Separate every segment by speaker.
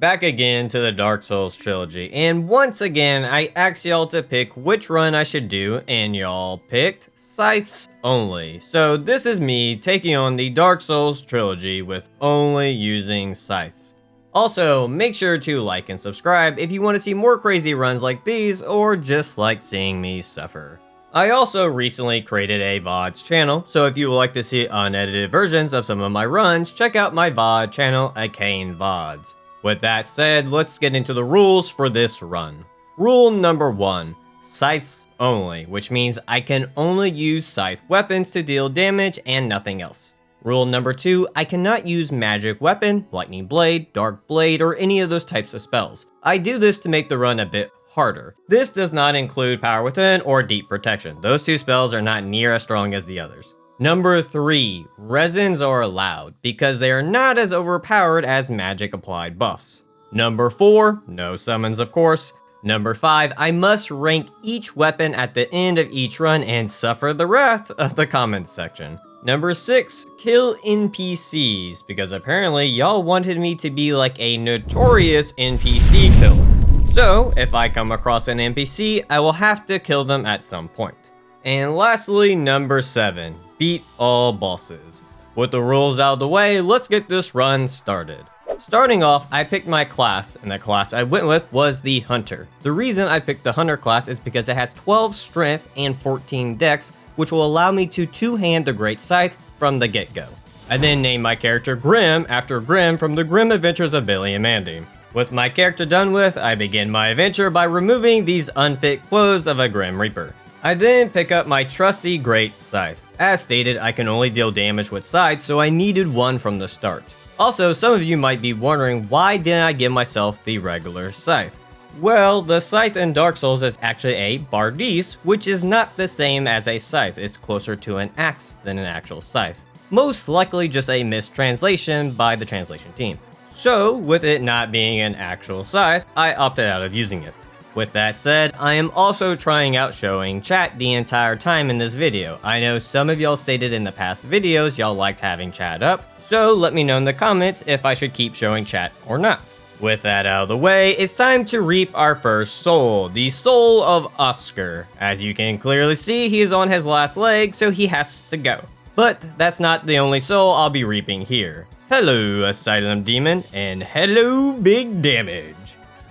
Speaker 1: Back again to the Dark Souls trilogy, and once again I asked y'all to pick which run I should do, and y'all picked Scythes only. So this is me taking on the Dark Souls trilogy with only using Scythes. Also, make sure to like and subscribe if you want to see more crazy runs like these, or just like seeing me suffer. I also recently created a VODs channel, so if you would like to see unedited versions of some of my runs, check out my VOD channel, Arcane VODs. With that said, let's get into the rules for this run. Rule number 1, Scythes only, which means I can only use scythe weapons to deal damage and nothing else. Rule number 2, I cannot use magic weapon, lightning blade, dark blade, or any of those types of spells. I do this to make the run a bit harder. This does not include power within or deep protection. Those two spells are not near as strong as the others. Number 3, resins are allowed because they are not as overpowered as magic applied buffs. Number 4, no summons of course. Number 5, I must rank each weapon at the end of each run and suffer the wrath of the comments section. Number 6, kill NPCs because apparently y'all wanted me to be like a notorious NPC killer. So if I come across an NPC, I will have to kill them at some point. And lastly, number 7, beat all bosses. With the rules out of the way, let's get this run started. Starting off, I picked my class, and the class I went with was the Hunter. The reason I picked the Hunter class is because it has 12 strength and 14 dex, which will allow me to two-hand the Great Scythe from the get-go. I then named my character Grim after Grim from the Grim Adventures of Billy and Mandy. With my character done with, I begin my adventure by removing these unfit clothes of a Grim Reaper. I then pick up my trusty Great Scythe. As stated, I can only deal damage with scythes, so I needed one from the start. Also, some of you might be wondering why didn't I give myself the regular scythe? Well, the scythe in Dark Souls is actually a bardice, which is not the same as a scythe. It's closer to an axe than an actual scythe. Most likely just a mistranslation by the translation team. So, with it not being an actual scythe, I opted out of using it. With that said, I am also trying out showing chat the entire time in this video. I know some of y'all stated in the past videos y'all liked having chat up, so let me know in the comments if I should keep showing chat or not. With that out of the way, it's time to reap our first soul, the soul of Oscar. As you can clearly see, he is on his last leg, so he has to go. But that's not the only soul I'll be reaping here. Hello, Asylum Demon, and hello, big damage.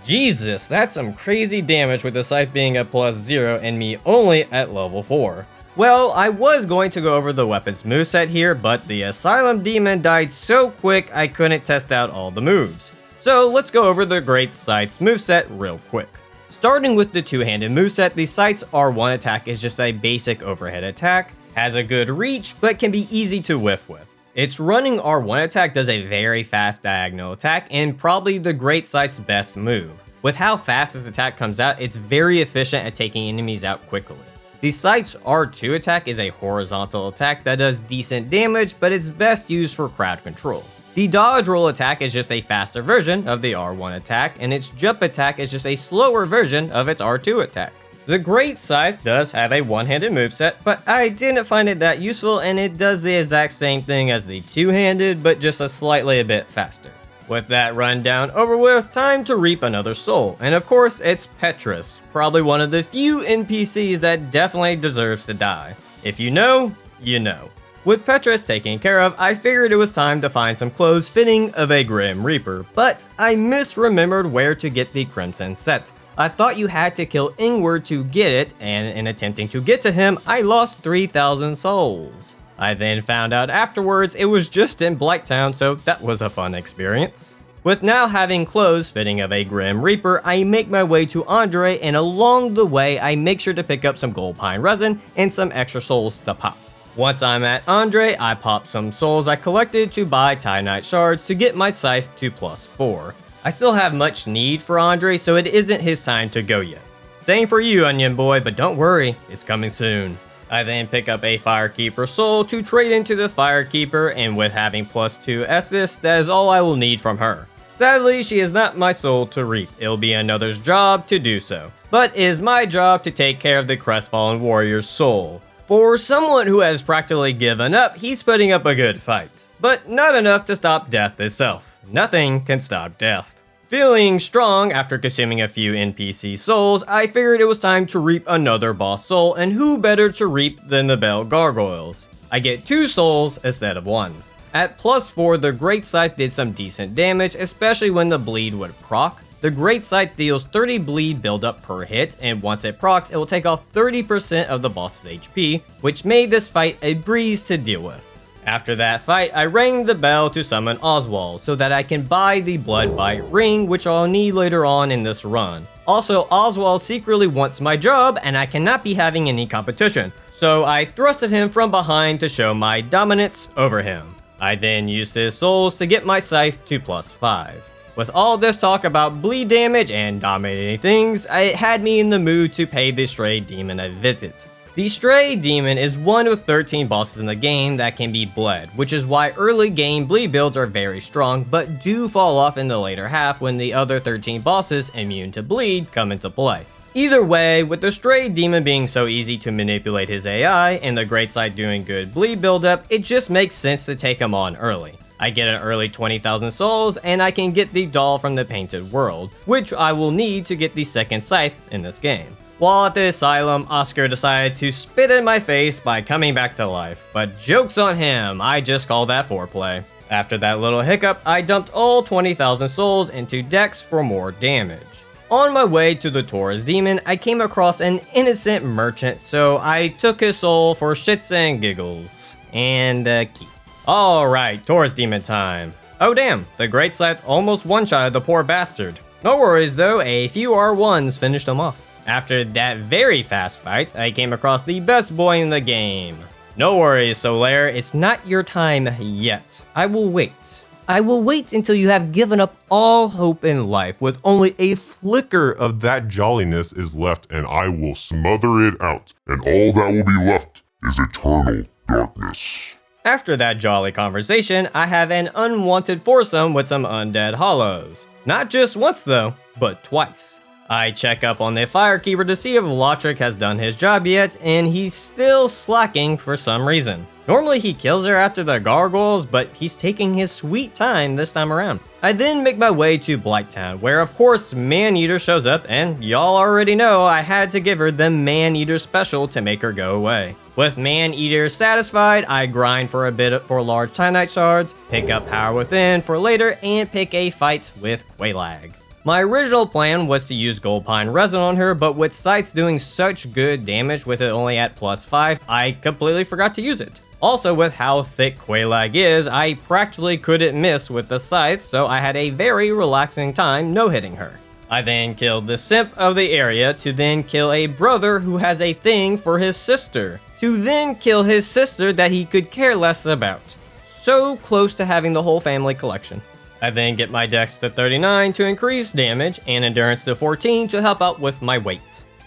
Speaker 1: Jesus, that's some crazy damage with the scythe being at +0 and me only at level 4. Well, I was going to go over the weapons moveset here, but the Asylum Demon died so quick I couldn't test out all the moves. So let's go over the Great Scythe's moveset real quick. Starting with the two-handed moveset, the Scythe's R1 attack is just a basic overhead attack, has a good reach, but can be easy to whiff with. Its running R1 attack does a very fast diagonal attack and probably the Great Scythe's best move. With how fast this attack comes out, it's very efficient at taking enemies out quickly. The Scythe's R2 attack is a horizontal attack that does decent damage, but it's best used for crowd control. The dodge roll attack is just a faster version of the R1 attack, and its jump attack is just a slower version of its R2 attack. The Great Scythe does have a one-handed moveset, but I didn't find it that useful, and it does the exact same thing as the two-handed, but just slightly a bit faster. With that rundown over with, time to reap another soul, and of course it's Petrus, probably one of the few NPCs that definitely deserves to die. If you know, you know. With Petrus taken care of, I figured it was time to find some clothes fitting of a Grim Reaper, but I misremembered where to get the Crimson set. I thought you had to kill Ingward to get it, and in attempting to get to him, I lost 3,000 souls. I then found out afterwards it was just in Blighttown, so that was a fun experience. With now having clothes fitting of a Grim Reaper, I make my way to Andre, and along the way I make sure to pick up some gold pine resin and some extra souls to pop. Once I'm at Andre, I pop some souls I collected to buy Titanite Shards to get my scythe to +4. I still have much need for Andre, so it isn't his time to go yet. Same for you, Onion Boy, but don't worry, it's coming soon. I then pick up a Firekeeper soul to trade into the Firekeeper, and with having +2 Estus, that is all I will need from her. Sadly, she is not my soul to reap. It'll be another's job to do so. But it is my job to take care of the Crestfallen Warrior's soul. For someone who has practically given up, he's putting up a good fight. But not enough to stop death itself. Nothing can stop death. Feeling strong after consuming a few NPC souls, I figured it was time to reap another boss soul, and who better to reap than the Bell Gargoyles. I get 2 souls instead of 1. At +4, the Great Scythe did some decent damage, especially when the bleed would proc. The Great Scythe deals 30 bleed buildup per hit, and once it procs, it will take off 30% of the boss's HP, which made this fight a breeze to deal with. After that fight, I rang the bell to summon Oswald so that I can buy the Blood Bite ring, which I'll need later on in this run. Also, Oswald secretly wants my job and I cannot be having any competition, so I thrusted him from behind to show my dominance over him. I then used his souls to get my scythe to +5. With all this talk about bleed damage and dominating things, it had me in the mood to pay the Stray Demon a visit. The Stray Demon is one of 13 bosses in the game that can be bled, which is why early game bleed builds are very strong, but do fall off in the later half when the other 13 bosses immune to bleed come into play. Either way, with the Stray Demon being so easy to manipulate his AI and the Great Scythe doing good bleed buildup, it just makes sense to take him on early. I get an early 20,000 souls and I can get the doll from the Painted World, which I will need to get the second scythe in this game. While at the asylum, Oscar decided to spit in my face by coming back to life, but joke's on him, I just call that foreplay. After that little hiccup, I dumped all 20,000 souls into Dex for more damage. On my way to the Taurus Demon, I came across an innocent merchant, so I took his soul for shits and giggles. And keep. Alright, Taurus Demon time. Oh damn, the Great Scythe almost one-shotted the poor bastard. No worries though, a few R1s finished him off. After that very fast fight, I came across the best boy in the game. No worries, Solaire, it's not your time yet. I will wait. I will wait until you have given up all hope in life with
Speaker 2: Only a flicker of that jolliness is left, and I will smother it out, and all that will be left is eternal darkness.
Speaker 1: After that jolly conversation, I have an unwanted foursome with some undead hollows. Not just once though, but twice. I check up on the Firekeeper to see if Lotric has done his job yet, and he's still slacking for some reason. Normally he kills her after the gargoyles, but he's taking his sweet time this time around. I then make my way to Blighttown, where of course Man-Eater shows up, and y'all already know I had to give her the Man-Eater special to make her go away. With Man-Eater satisfied, I grind for a bit for large Titanite shards, pick up Power Within for later, and pick a fight with Quelaag. My original plan was to use Gold Pine Resin on her, but with Scythes doing such good damage with it only at +5, I completely forgot to use it. Also, with how thick Quelaag is, I practically couldn't miss with the Scythe, so I had a very relaxing time no-hitting her. I then killed the simp of the area to then kill a brother who has a thing for his sister, to then kill his sister that he could care less about. So close to having the whole family collection. I then get my Dex to 39 to increase damage and Endurance to 14 to help out with my weight.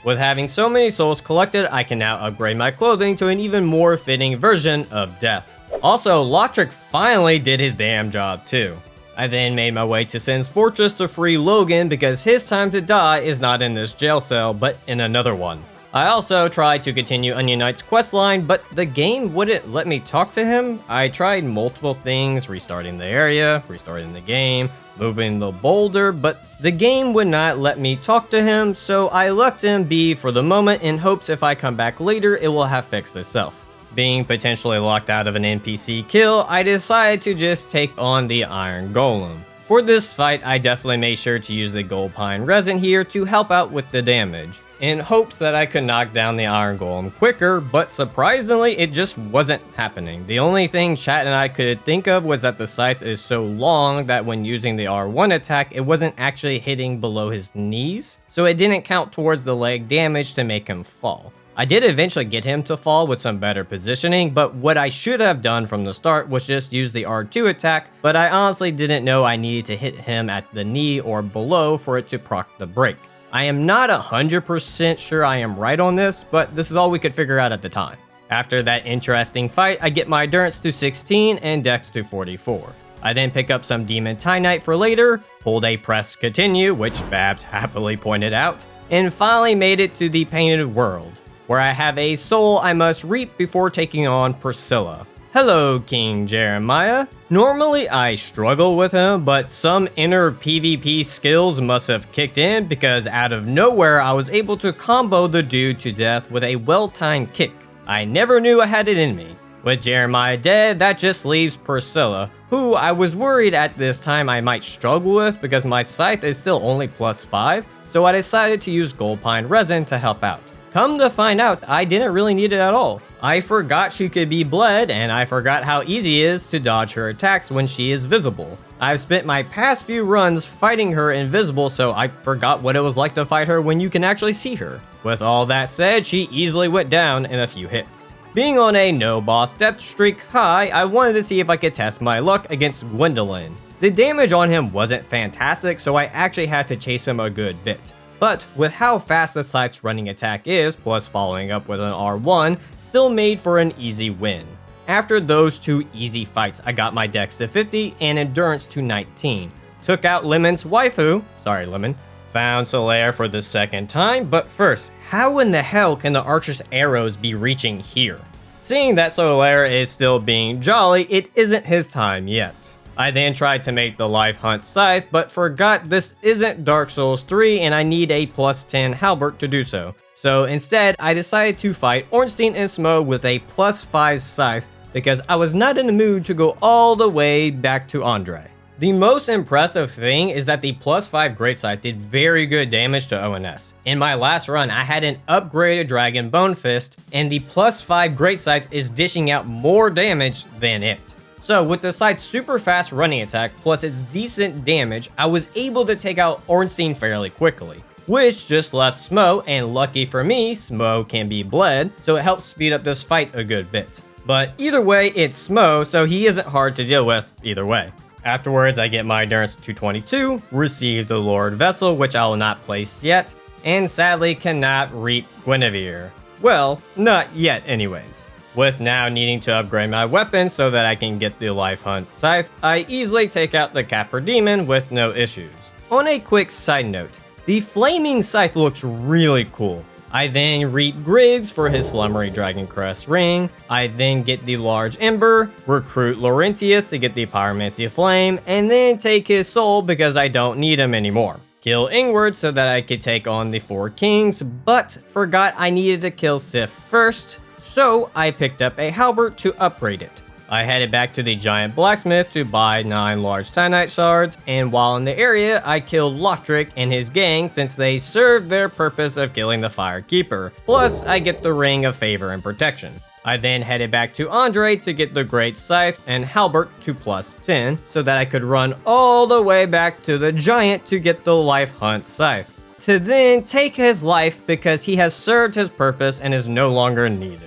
Speaker 1: With having so many souls collected, I can now upgrade my clothing to an even more fitting version of Death. Also, Lotric finally did his damn job too. I then made my way to Sin's Fortress to free Logan because his time to die is not in this jail cell, but in another one. I also tried to continue Onion Knight's questline, but the game wouldn't let me talk to him. I tried multiple things, restarting the area, restarting the game, moving the boulder, but the game would not let me talk to him, so I left him be for the moment in hopes if I come back later, it will have fixed itself. Being potentially locked out of an NPC kill, I decided to just take on the Iron Golem. For this fight, I definitely made sure to use the Gold Pine Resin here to help out with the damage, in hopes that I could knock down the Iron Golem quicker, but surprisingly, it just wasn't happening. The only thing chat and I could think of was that the scythe is so long that when using the R1 attack, it wasn't actually hitting below his knees, so it didn't count towards the leg damage to make him fall. I did eventually get him to fall with some better positioning, but what I should have done from the start was just use the R2 attack, but I honestly didn't know I needed to hit him at the knee or below for it to proc the break. I am not 100% sure I am right on this, but this is all we could figure out at the time. After that interesting fight, I get my Endurance to 16 and Dex to 44. I then pick up some Demon Titanite for later, pulled a Press Continue, which Babs happily pointed out, and finally made it to the Painted World, where I have a soul I must reap before taking on Priscilla. Hello, King Jeremiah. Normally I struggle with him, but some inner PvP skills must have kicked in because out of nowhere I was able to combo the dude to death with a well-timed kick. I never knew I had it in me. With Jeremiah dead, that just leaves Priscilla, who I was worried at this time I might struggle with because my scythe is still only +5, so I decided to use Gold Pine Resin to help out. Come to find out, I didn't really need it at all. I forgot she could be bled, and I forgot how easy it is to dodge her attacks when she is visible. I've spent my past few runs fighting her invisible, so I forgot what it was like to fight her when you can actually see her. With all that said, she easily went down in a few hits. Being on a no boss death streak high, I wanted to see if I could test my luck against Gwendolyn. The damage on him wasn't fantastic, so I actually had to chase him a good bit. But with how fast the scythe's running attack is, plus following up with an R1, still made for an easy win. After those two easy fights, I got my dex to 50 and endurance to 19. Took out Lemon's waifu, sorry Lemon, found Solaire for the second time, but first, how in the hell can the archer's arrows be reaching here? Seeing that Solaire is still being jolly, it isn't his time yet. I then tried to make the life hunt scythe, but forgot this isn't Dark Souls 3 and I need a +10 halberd to do so. So instead, I decided to fight Ornstein and Smo with a +5 scythe because I was not in the mood to go all the way back to Andre. The most impressive thing is that the +5 Great Scythe did very good damage to ONS. In my last run, I had an upgraded Dragon Bone Fist, and the +5 Great Scythe is dishing out more damage than it. So with the scythe's super fast running attack plus its decent damage, I was able to take out Ornstein fairly quickly, which just left Smo, and lucky for me, Smo can be bled, so it helps speed up this fight a good bit. But either way, it's Smo, so he isn't hard to deal with either way. Afterwards, I get my endurance to 22, receive the Lord Vessel, which I will not place yet, and sadly cannot reap Guinevere. Well, not yet anyways. With now needing to upgrade my weapon so that I can get the Life Hunt Scythe, I easily take out the Capper Demon with no issues. On a quick side note, the Flaming Scythe looks really cool. I then reap Griggs for his Slumbery Dragon Crest ring, I then get the Large Ember, recruit Laurentius to get the Pyromancy Flame, and then take his soul because I don't need him anymore. Kill Ingward so that I could take on the 4 kings, but forgot I needed to kill Sif first, so I picked up a halberd to upgrade it. I headed back to the giant blacksmith to buy 9 large Titanite shards, and while in the area, I killed Lothric and his gang since they served their purpose of killing the Firekeeper. Plus, I get the Ring of Favor and Protection. I then headed back to Andre to get the Great Scythe and halberd to +10, so that I could run all the way back to the giant to get the Life Hunt Scythe, to then take his life because he has served his purpose and is no longer needed.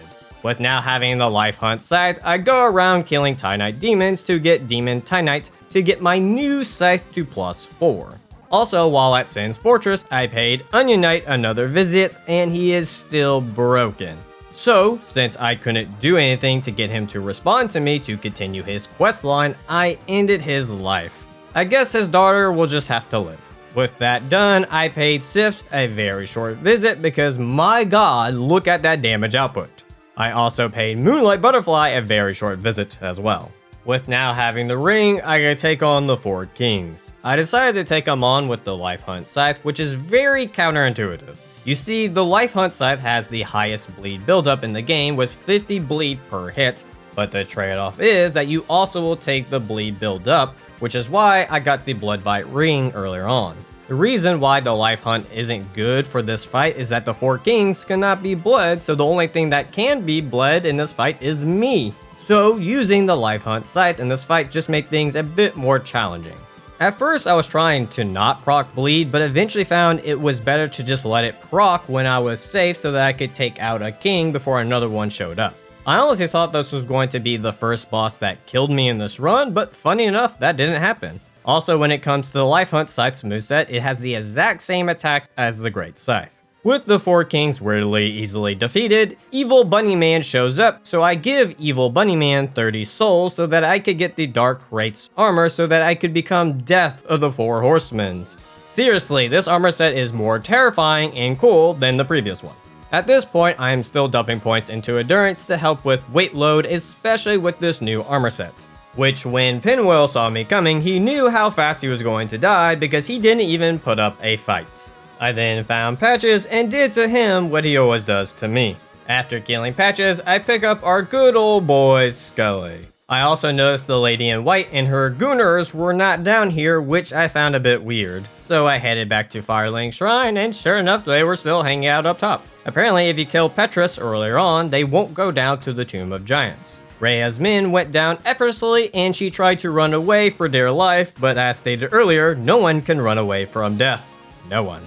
Speaker 1: With now having the Life Hunt Scythe, I go around killing Titanite demons to get Demon Titanite to get my new scythe to +4. Also, while at Sin's Fortress, I paid Onion Knight another visit, and he is still broken. So, since I couldn't do anything to get him to respond to me to continue his questline, I ended his life. I guess his daughter will just have to live. With that done, I paid Sif a very short visit because my god, look at that damage output. I also paid Moonlight Butterfly a very short visit as well. With now having the ring, I could take on the 4 kings. I decided to take them on with the Life Hunt Scythe, which is very counterintuitive. You see, the Life Hunt Scythe has the highest bleed buildup in the game with 50 bleed per hit, but the trade-off is that you also will take the bleed buildup, which is why I got the Bloodbite ring earlier on. The reason why the Life Hunt isn't good for this fight is that the 4 kings cannot be bled, so the only thing that can be bled in this fight is me. So using the Life Hunt Scythe in this fight just made things a bit more challenging. At first I was trying to not proc bleed, but eventually found it was better to just let it proc when I was safe so that I could take out a king before another one showed up. I honestly thought this was going to be the first boss that killed me in this run, but funny enough, that didn't happen. Also, when it comes to the Life Hunt Scythe's moveset, it has the exact same attacks as the Great Scythe. With the 4 kings weirdly easily defeated, Evil Bunnyman shows up, so I give Evil Bunnyman 30 souls so that I could get the Dark Wraith's armor so that I could become Death of the 4 Horsemen. Seriously, this armor set is more terrifying and cool than the previous one. At this point, I am still dumping points into endurance to help with weight load, especially with this new armor set. Which, when Pinwheel saw me coming, he knew how fast he was going to die because he didn't even put up a fight. I then found Patches and did to him what he always does to me. After killing Patches, I pick up our good old boy Scully. I also noticed the lady in white and her gooners were not down here, which I found a bit weird. So I headed back to Firelink Shrine, and sure enough, they were still hanging out up top. Apparently, if you kill Petrus earlier on, they won't go down to the Tomb of Giants. Rhea's men went down effortlessly, and she tried to run away for dear life, but as stated earlier, no one can run away from death. No one.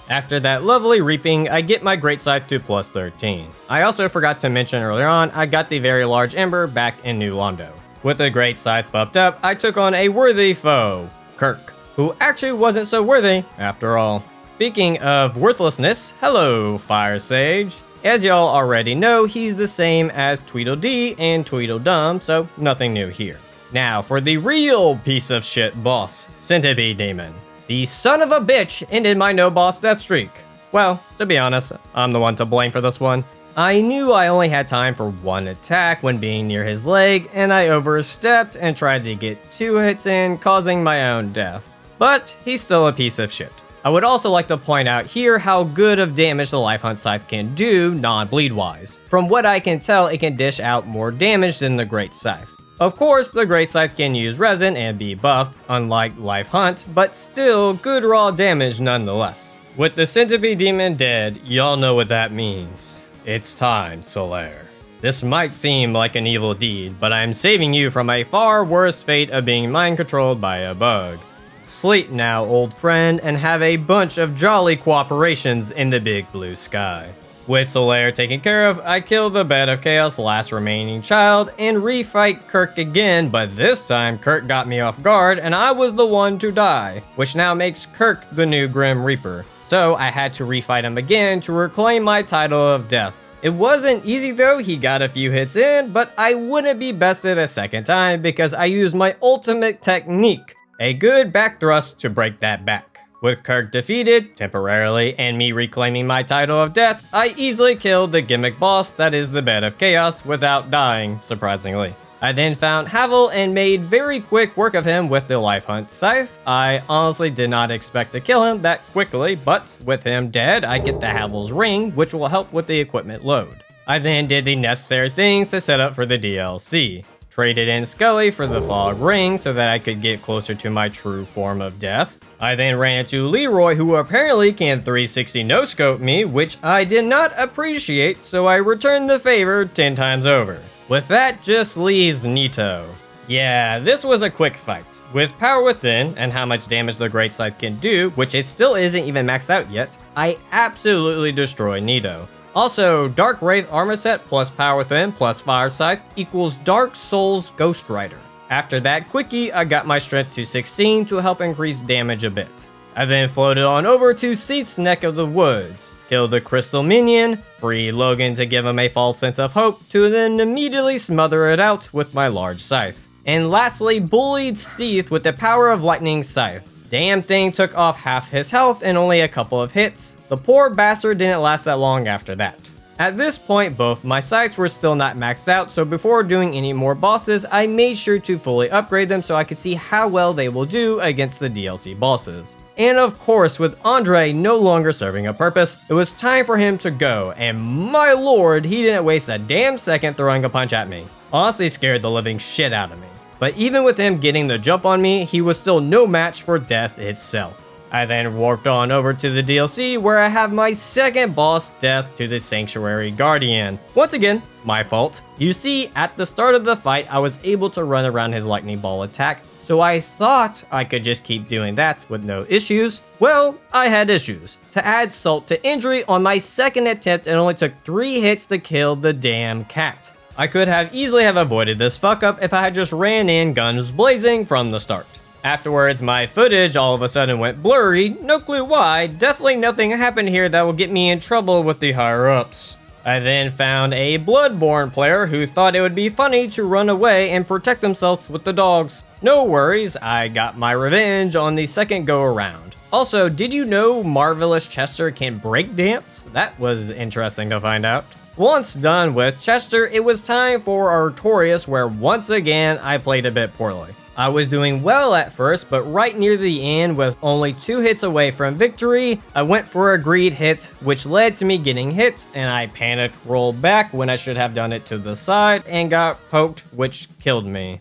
Speaker 1: After that lovely reaping, I get my Great Scythe to plus 13. I also forgot to mention earlier on, I got the very large Ember back in New Londo. With the Great Scythe buffed up, I took on a worthy foe, Kirk, who actually wasn't so worthy after all. Speaking of worthlessness, hello Fire Sage. As y'all already know, he's the same as Tweedledee and Tweedledum, so nothing new here. Now for the real piece of shit boss, Centipede Demon. The son of a bitch ended my no-boss death streak. Well, to be honest, I'm the one to blame for this one. I knew I only had time for one attack when being near his leg, and I overstepped and tried to get 2 hits in, causing my own death. But he's still a piece of shit. I would also like to point out here how good of damage the Life Hunt Scythe can do non-bleed wise. From what I can tell, it can dish out more damage than the Great Scythe. Of course, the Great Scythe can use resin and be buffed, unlike Life Hunt, but still good raw damage nonetheless. With the Centipede Demon dead, y'all know what that means. It's time, Solaire. This might seem like an evil deed, but I'm saving you from a far worse fate of being mind-controlled by a bug. Sleep now, old friend, and have a bunch of jolly cooperations in the big blue sky. With Solaire taken care of, I kill the Bed of Chaos' last remaining child and refight Kirk again, but this time Kirk got me off guard and I was the one to die, which now makes Kirk the new Grim Reaper. So I had to refight him again to reclaim my title of death. It wasn't easy though, he got a few hits in, but I wouldn't be bested a second time because I used my ultimate technique, a good back thrust to break that back. With Kirk defeated, temporarily, and me reclaiming my title of death, I easily killed the gimmick boss that is the Bed of Chaos without dying, surprisingly. I then found Havel and made very quick work of him with the Life Hunt Scythe. I honestly did not expect to kill him that quickly, but with him dead, I get the Havel's ring, which will help with the equipment load. I then did the necessary things to set up for the DLC. Traded in Scully for the Fog Ring so that I could get closer to my true form of death. I then ran into Leroy, who apparently can 360 no-scope me, which I did not appreciate, so I returned the favor 10 times over. With that just leaves Nito. Yeah, this was a quick fight. With Power Within and how much damage the Great Scythe can do, which it still isn't even maxed out yet, I absolutely destroy Nito. Also, Dark Wraith armor set plus Power Within plus Fire Scythe equals Dark Souls Ghost Rider. After that quickie, I got my strength to 16 to help increase damage a bit. I then floated on over to Seath's Neck of the Woods, killed the Crystal Minion, freed Logan to give him a false sense of hope, to then immediately smother it out with my large scythe. And lastly, bullied Seath with the Power of Lightning Scythe. Damn thing took off half his health in only a couple of hits. The poor bastard didn't last that long after that. At this point, both my scythes were still not maxed out, so before doing any more bosses, I made sure to fully upgrade them so I could see how well they will do against the DLC bosses. And of course, with Andre no longer serving a purpose, it was time for him to go, and my lord, he didn't waste a damn second throwing a punch at me. Honestly scared the living shit out of me. But even with him getting the jump on me, he was still no match for death itself. I then warped on over to the DLC where I have my second boss death to the Sanctuary Guardian. Once again, my fault. You see, at the start of the fight, I was able to run around his lightning ball attack, so I thought I could just keep doing that with no issues. Well, I had issues. To add salt to injury, on my second attempt, it only took 3 hits to kill the damn cat. I could have easily have avoided this fuck up if I had just ran in guns blazing from the start. Afterwards, my footage all of a sudden went blurry, no clue why, definitely nothing happened here that will get me in trouble with the higher-ups. I then found a Bloodborne player who thought it would be funny to run away and protect themselves with the dogs. No worries, I got my revenge on the second go around. Also, did you know Marvelous Chester can breakdance? That was interesting to find out. Once done with Chester, it was time for Artorias, where once again I played a bit poorly. I was doing well at first, but right near the end, with only 2 hits away from victory, I went for a greed hit, which led to me getting hit, and I panicked, rolled back when I should have done it to the side, and got poked, which killed me.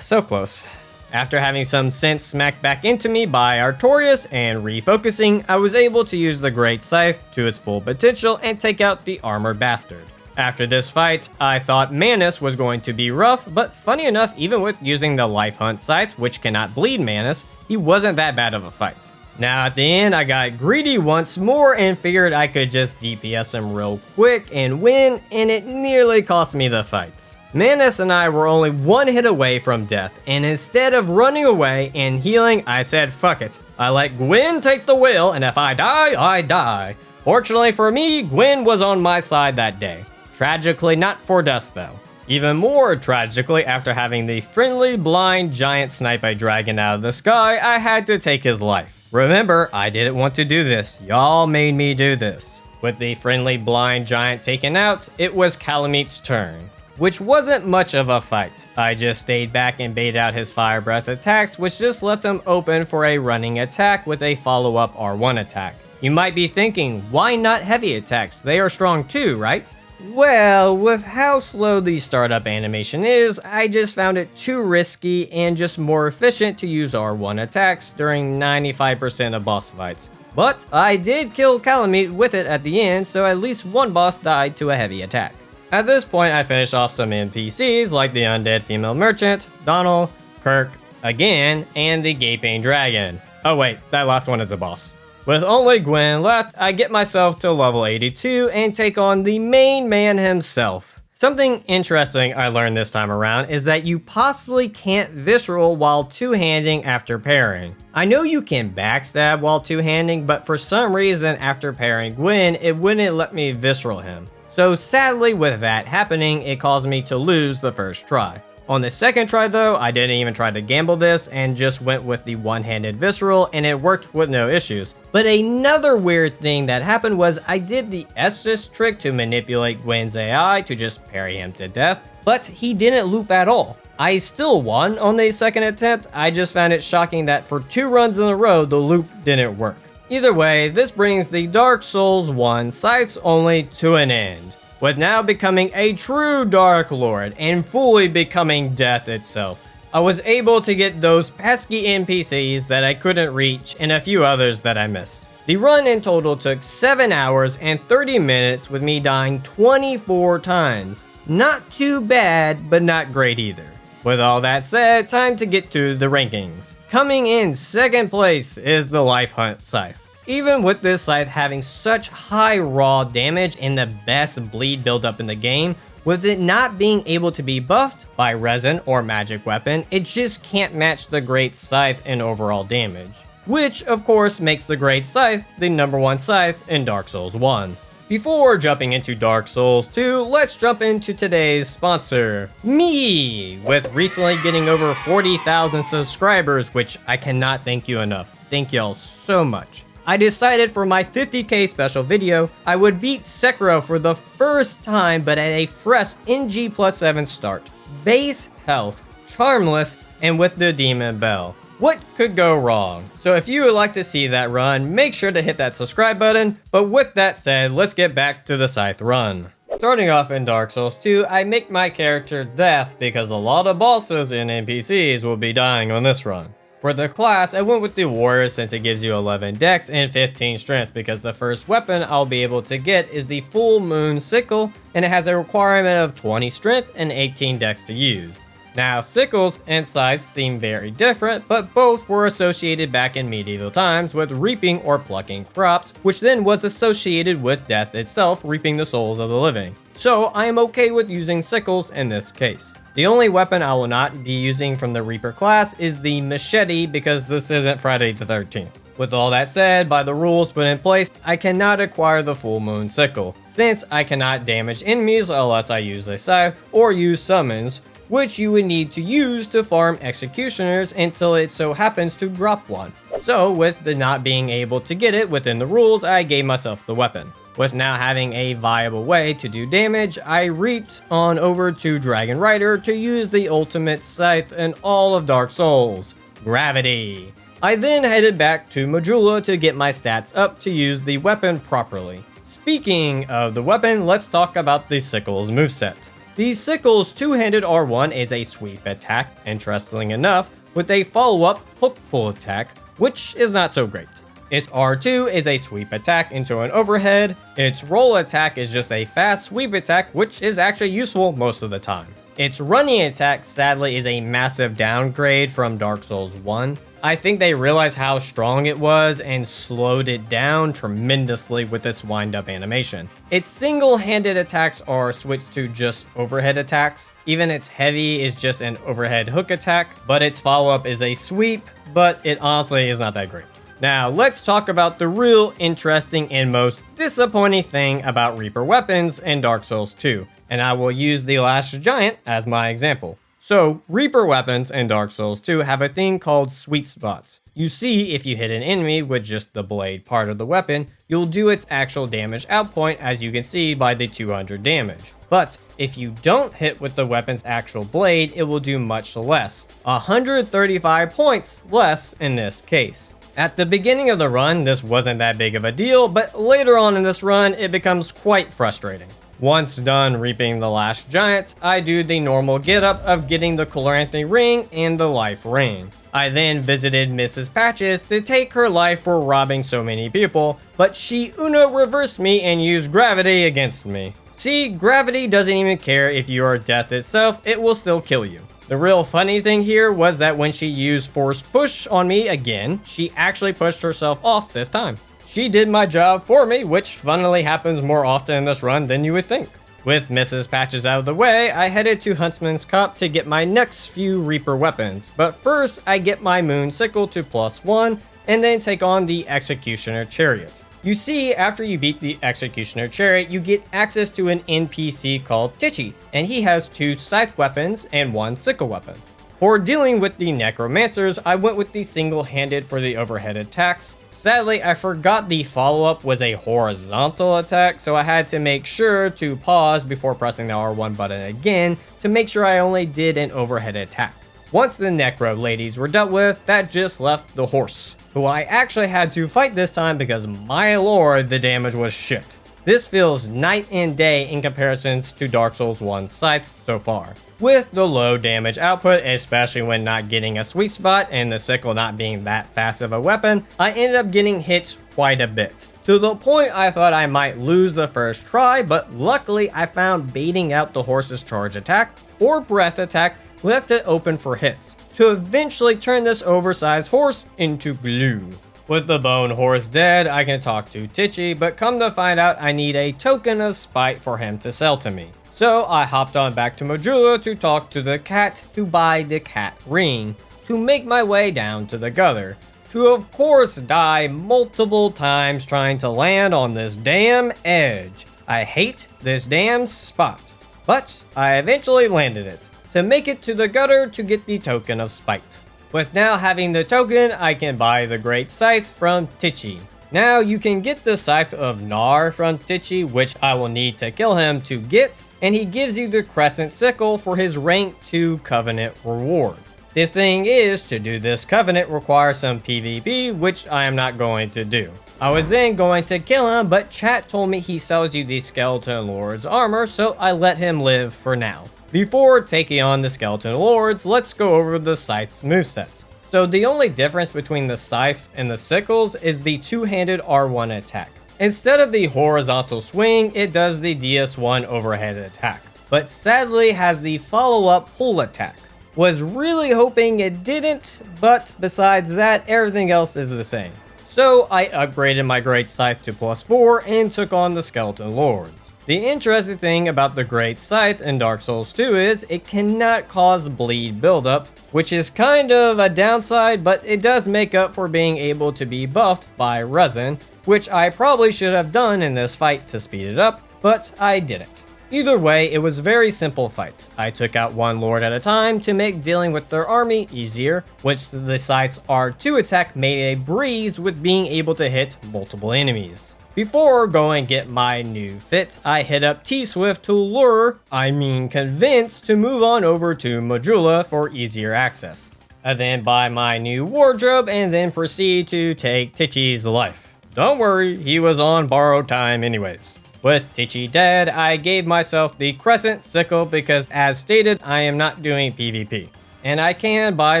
Speaker 1: So close. After having some sense smacked back into me by Artorias and refocusing, I was able to use the Great Scythe to its full potential and take out the Armored Bastard. After this fight, I thought Manus was going to be rough, but funny enough, even with using the Life Hunt Scythe, which cannot bleed Manus, he wasn't that bad of a fight. Now at the end, I got greedy once more and figured I could just DPS him real quick and win, and it nearly cost me the fight. Manus and I were only 1 hit away from death, and instead of running away and healing, I said fuck it. I let Gwen take the wheel, and if I die, I die. Fortunately for me, Gwen was on my side that day. Tragically not for Dust though. Even more tragically, after having the friendly blind giant snipe a dragon out of the sky, I had to take his life. Remember, I didn't want to do this. Y'all made me do this. With the friendly blind giant taken out, it was Calamit's turn, which wasn't much of a fight. I just stayed back and baited out his fire breath attacks, which just left him open for a running attack with a follow-up R1 attack. You might be thinking, why not heavy attacks? They are strong too, right? Well, with how slow the startup animation is, I just found it too risky and just more efficient to use R1 attacks during 95% of boss fights. But I did kill Calamite with it at the end, so at least 1 boss died to a heavy attack. At this point, I finished off some NPCs like the Undead Female Merchant, Donald, Kirk, again, and the Gaping Dragon. Oh wait, that last one is a boss. With only Gwen left, I get myself to level 82 and take on the main man himself. Something interesting I learned this time around is that you possibly can't visceral while two-handing after pairing. I know you can backstab while two-handing, but for some reason after pairing Gwen, it wouldn't let me visceral him. So sadly with that happening, it caused me to lose the first try. On the second try though, I didn't even try to gamble this and just went with the one-handed visceral and it worked with no issues. But another weird thing that happened was I did the Estus trick to manipulate Gwen's AI to just parry him to death, but he didn't loop at all. I still won on the second attempt, I just found it shocking that for 2 runs in a row the loop didn't work. Either way, this brings the Dark Souls 1 Scythes only to an end, with now becoming a true Dark Lord and fully becoming death itself. I was able to get those pesky NPCs that I couldn't reach and a few others that I missed. The run in total took 7 hours and 30 minutes with me dying 24 times. Not too bad, but not great either. With all that said, time to get to the rankings. Coming in second place is the Life Hunt Scythe. Even with this scythe having such high raw damage and the best bleed buildup in the game, with it not being able to be buffed by resin or magic weapon, it just can't match the Great Scythe in overall damage. Which of course makes the Great Scythe the #1 scythe in Dark Souls 1. Before jumping into Dark Souls 2, let's jump into today's sponsor, me! With recently getting over 40,000 subscribers, which I cannot thank you enough. Thank y'all so much. I decided for my 50k special video, I would beat Sekiro for the first time but at a fresh NG+7 start. Base health, charmless, and with the Demon Bell. What could go wrong? So if you would like to see that run, make sure to hit that subscribe button. But with that said, let's get back to the Scythe run. Starting off in Dark Souls 2, I make my character Death because a lot of bosses and NPCs will be dying on this run. For the class, I went with the Warrior since it gives you 11 dex and 15 strength because the first weapon I'll be able to get is the Full Moon Sickle and it has a requirement of 20 strength and 18 dex to use. Now, sickles and scythes seem very different, but both were associated back in medieval times with reaping or plucking crops, which then was associated with death itself, reaping the souls of the living. So I am okay with using sickles in this case. The only weapon I will not be using from the Reaper class is the machete because this isn't Friday the 13th. With all that said, by the rules put in place, I cannot acquire the Full Moon Sickle, since I cannot damage enemies unless I use a scythe or use summons, which you would need to use to farm executioners until it so happens to drop one. So with the not being able to get it within the rules, I gave myself the weapon. With now having a viable way to do damage, I reaped on over to Dragon Rider to use the ultimate scythe in all of Dark Souls, Gravity. I then headed back to Majula to get my stats up to use the weapon properly. Speaking of the weapon, let's talk about the Sickles moveset. The Sickles two-handed R1 is a sweep attack, interestingly enough, with a follow-up hook pull attack, which is not so great. Its R2 is a sweep attack into an overhead. Its roll attack is just a fast sweep attack, which is actually useful most of the time. Its running attack sadly is a massive downgrade from Dark Souls 1. I think they realized how strong it was and slowed it down tremendously with this wind-up animation. Its single-handed attacks are switched to just overhead attacks. Even its heavy is just an overhead hook attack, but its follow-up is a sweep, but it honestly is not that great. Now, let's talk about the real interesting and most disappointing thing about Reaper weapons in Dark Souls 2, and I will use the Last Giant as my example. So, Reaper weapons in Dark Souls 2 have a thing called sweet spots. You see, if you hit an enemy with just the blade part of the weapon, you'll do its actual damage outpoint, as you can see by the 200 damage. But if you don't hit with the weapon's actual blade, it will do much less, 135 points less in this case. At the beginning of the run, this wasn't that big of a deal, but later on in this run, it becomes quite frustrating. Once done reaping the Last Giant, I do the normal get-up of getting the Coronation ring and the life ring. I then visited Mrs. Patches to take her life for robbing so many people, but she Uno reversed me and used gravity against me. See, gravity doesn't even care if you are death itself, it will still kill you. The real funny thing here was that when she used force push on me again, she actually pushed herself off this time. She did my job for me, which funnily happens more often in this run than you would think. With Mrs. Patches out of the way, I headed to Huntsman's Cup to get my next few Reaper weapons, but first I get my Moon Sickle to +1 and then take on the Executioner Chariot. You see, after you beat the Executioner Chariot, you get access to an NPC called Tichy, and he has 2 scythe weapons and 1 sickle weapon. For dealing with the Necromancers, I went with the single-handed for the overhead attacks. Sadly, I forgot the follow-up was a horizontal attack, so I had to make sure to pause before pressing the R1 button again to make sure I only did an overhead attack. Once the Necro ladies were dealt with, that just left the horse, who I actually had to fight this time because my lord, the damage was shit. This feels night and day in comparisons to Dark Souls 1 scythes so far. With the low damage output, especially when not getting a sweet spot and the sickle not being that fast of a weapon, I ended up getting hit quite a bit. To the point I thought I might lose the first try, but luckily I found baiting out the horse's charge attack or breath attack left it open for hits, to eventually turn this oversized horse into glue. With the bone horse dead, I can talk to Tichy, but come to find out I need a token of spite for him to sell to me. So I hopped on back to Majula to talk to the cat to buy the cat ring, to make my way down to the gutter, to of course die multiple times trying to land on this damn edge. I hate this damn spot, but I eventually landed it, to make it to the gutter to get the token of spite. With now having the token, I can buy the Great Scythe from Tichy. Now you can get the Scythe of Nar from Tichy, which I will need to kill him to get, and he gives you the Crescent Sickle for his rank 2 Covenant reward. The thing is, to do this Covenant requires some PvP, which I am not going to do. I was then going to kill him, but chat told me he sells you the Skeleton Lord's armor, so I let him live for now. Before taking on the Skeleton Lords, let's go over the Scythes movesets. So the only difference between the Scythes and the Sickles is the two-handed R1 attack. Instead of the horizontal swing, it does the DS1 overhead attack, but sadly has the follow-up pull attack. Was really hoping it didn't, but besides that, everything else is the same. So I upgraded my Great Scythe to +4 and took on the Skeleton Lords. The interesting thing about the Great Scythe in Dark Souls 2 is it cannot cause bleed buildup, which is kind of a downside, but it does make up for being able to be buffed by resin, which I probably should have done in this fight to speed it up, but I didn't. Either way, it was a very simple fight. I took out one lord at a time to make dealing with their army easier, which the Scythes R2 attack made a breeze with being able to hit multiple enemies. Before going get my new fit, I hit up T-Swift to convince to move on over to Mandrill for easier access. I then buy my new wardrobe and then proceed to take Tichy's life. Don't worry, he was on borrowed time anyways. With Tichy dead, I gave myself the Crescent Sickle because, as stated, I am not doing PvP. And I can buy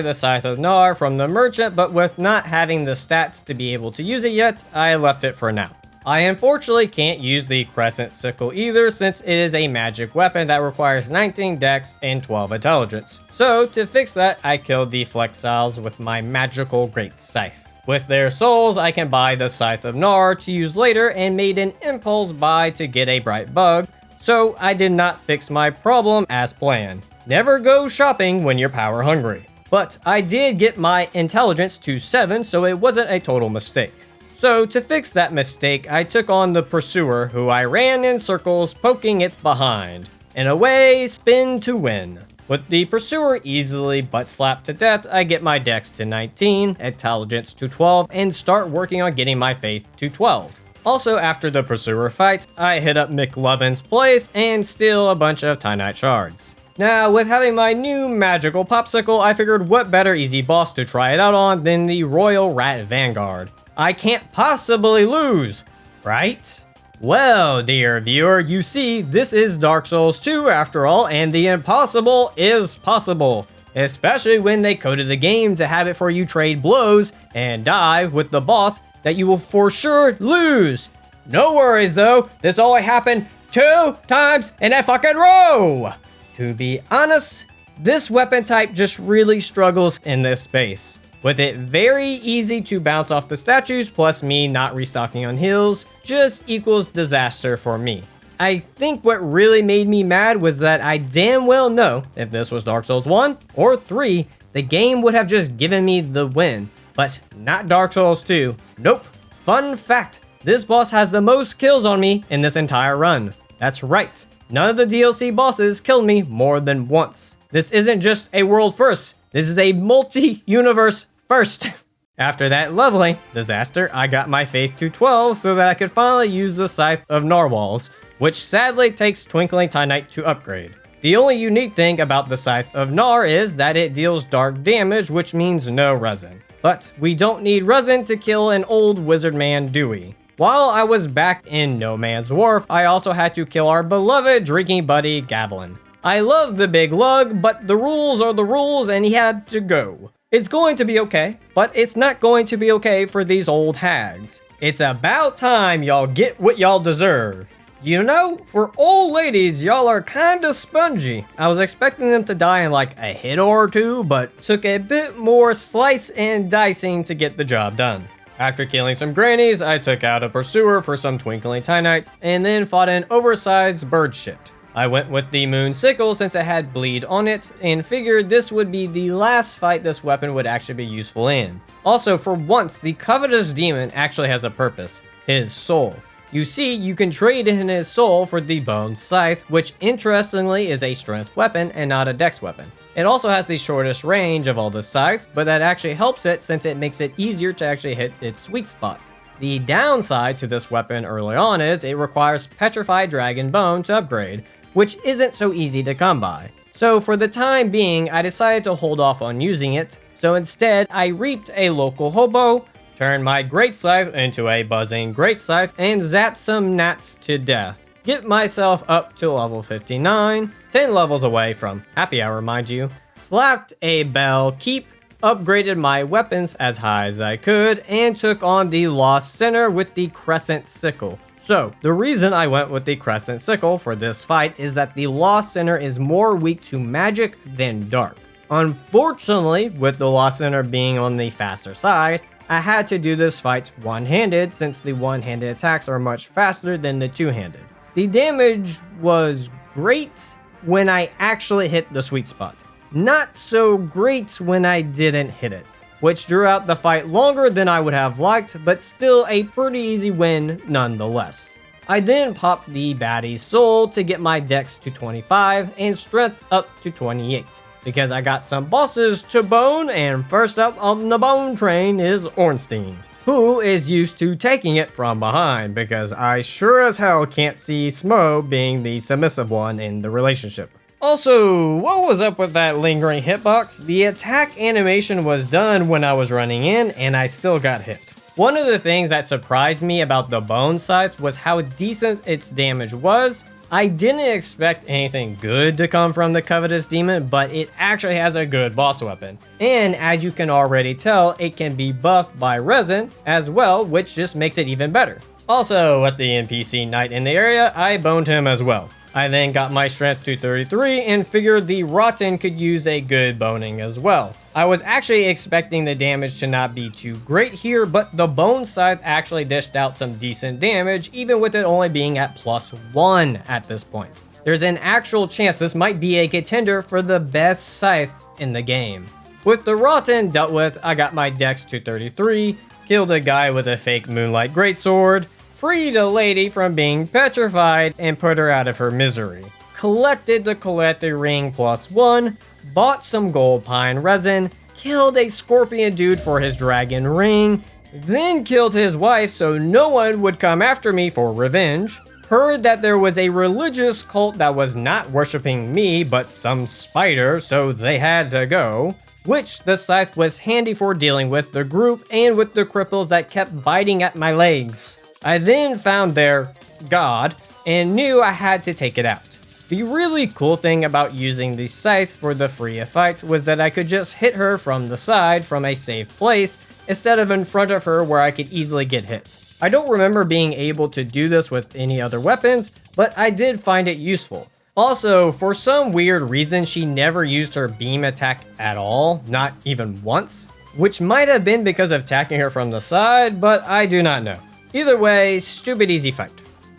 Speaker 1: the Scythe of Gnar from the merchant, but with not having the stats to be able to use it yet, I left it for now. I unfortunately can't use the Crescent Sickle either since it is a magic weapon that requires 19 dex and 12 intelligence. So to fix that, I killed the Flexiles with my magical Great Scythe. With their souls, I can buy the Scythe of Gnar to use later and made an impulse buy to get a bright bug, so I did not fix my problem as planned. Never go shopping when you're power hungry. But I did get my intelligence to 7, so it wasn't a total mistake. So to fix that mistake, I took on the Pursuer, who I ran in circles poking its behind. And away, spin to win. With the Pursuer easily butt slapped to death, I get my dex to 19, intelligence to 12, and start working on getting my faith to 12. Also, after the Pursuer fight, I hit up McLovin's place and steal a bunch of Tynite Shards. Now, with having my new magical popsicle, I figured what better easy boss to try it out on than the Royal Rat Vanguard. I can't possibly lose, right? Well, dear viewer, you see, this is Dark Souls 2 after all, and the impossible is possible. Especially when they coded the game to have it for you trade blows and die with the boss that you will for sure lose. No worries though, this only happened 2 times in a fucking row! To be honest, this weapon type just really struggles in this space. With it very easy to bounce off the statues, plus me not restocking on heals, just equals disaster for me. I think what really made me mad was that I damn well know if this was Dark Souls 1 or 3, the game would have just given me the win, but not Dark Souls 2. Nope. Fun fact, this boss has the most kills on me in this entire run. That's right, none of the DLC bosses killed me more than once. This isn't just a world first, this is a multi-universe first. After that lovely disaster, I got my faith to 12 so that I could finally use the Scythe of Narwhals, which sadly takes Twinkling Tynite to upgrade. The only unique thing about the Scythe of Gnar is that it deals dark damage, which means no resin. But we don't need resin to kill an old wizard man, do we? While I was back in No Man's Wharf, I also had to kill our beloved drinking buddy, Gavelin. I love the big lug, but the rules are the rules and he had to go. It's going to be okay, but it's not going to be okay for these old hags. It's about time y'all get what y'all deserve. You know, for old ladies, y'all are kinda spongy. I was expecting them to die in like a hit or two, but took a bit more slice and dicing to get the job done. After killing some grannies, I took out a Pursuer for some Twinkling Tynite, and then fought an oversized bird shit. I went with the Moon Sickle since it had bleed on it, and figured this would be the last fight this weapon would actually be useful in. Also, for once, the Covetous Demon actually has a purpose, his soul. You see, you can trade in his soul for the Bone Scythe, which interestingly is a strength weapon and not a dex weapon. It also has the shortest range of all the scythes, but that actually helps it since it makes it easier to actually hit its sweet spot. The downside to this weapon early on is it requires Petrified Dragon Bone to upgrade, which isn't so easy to come by. So for the time being, I decided to hold off on using it, so instead I reaped a local hobo, turned my Great Scythe into a buzzing Great Scythe, and zapped some gnats to death. Get myself up to level 59, 10 levels away from Happy Hour mind you, slapped a bell keep, upgraded my weapons as high as I could, and took on the Lost Sinner with the Crescent Sickle. So, the reason I went with the Crescent Sickle for this fight is that the Lost Sinner is more weak to magic than dark. Unfortunately, with the Lost Sinner being on the faster side, I had to do this fight one-handed since the one-handed attacks are much faster than the two-handed. The damage was great when I actually hit the sweet spot. Not so great when I didn't hit it, which drew out the fight longer than I would have liked, but still a pretty easy win nonetheless. I then popped the baddie's soul to get my dex to 25 and strength up to 28. Because I got some bosses to bone, and first up on the bone train is Ornstein, who is used to taking it from behind because I sure as hell can't see Smo being the submissive one in the relationship. Also, what was up with that lingering hitbox? The attack animation was done when I was running in and I still got hit. One of the things that surprised me about the bone scythe was how decent its damage was. I didn't expect anything good to come from the Covetous Demon, but it actually has a good boss weapon. And as you can already tell, it can be buffed by resin as well, which just makes it even better. Also, with the NPC knight in the area, I boned him as well. I then got my strength to 33 and figured the Rotten could use a good boning as well. I was actually expecting the damage to not be too great here, but the bone scythe actually dished out some decent damage, even with it only being at +1 at this point. There's an actual chance this might be a contender for the best scythe in the game. With the Rotten dealt with, I got my dex to 33, killed a guy with a fake Moonlight Greatsword, freed a lady from being petrified and put her out of her misery, collected the Collector Ring +1, bought some gold pine resin, killed a scorpion dude for his dragon ring, then killed his wife so no one would come after me for revenge, heard that there was a religious cult that was not worshipping me but some spider, so they had to go, which the scythe was handy for dealing with the group and with the cripples that kept biting at my legs. I then found their god and knew I had to take it out. The really cool thing about using the scythe for the Freya fight was that I could just hit her from the side from a safe place instead of in front of her where I could easily get hit. I don't remember being able to do this with any other weapons, but I did find it useful. Also, for some weird reason, she never used her beam attack at all, not even once, which might have been because of attacking her from the side, but I do not know. Either way, stupid easy fight.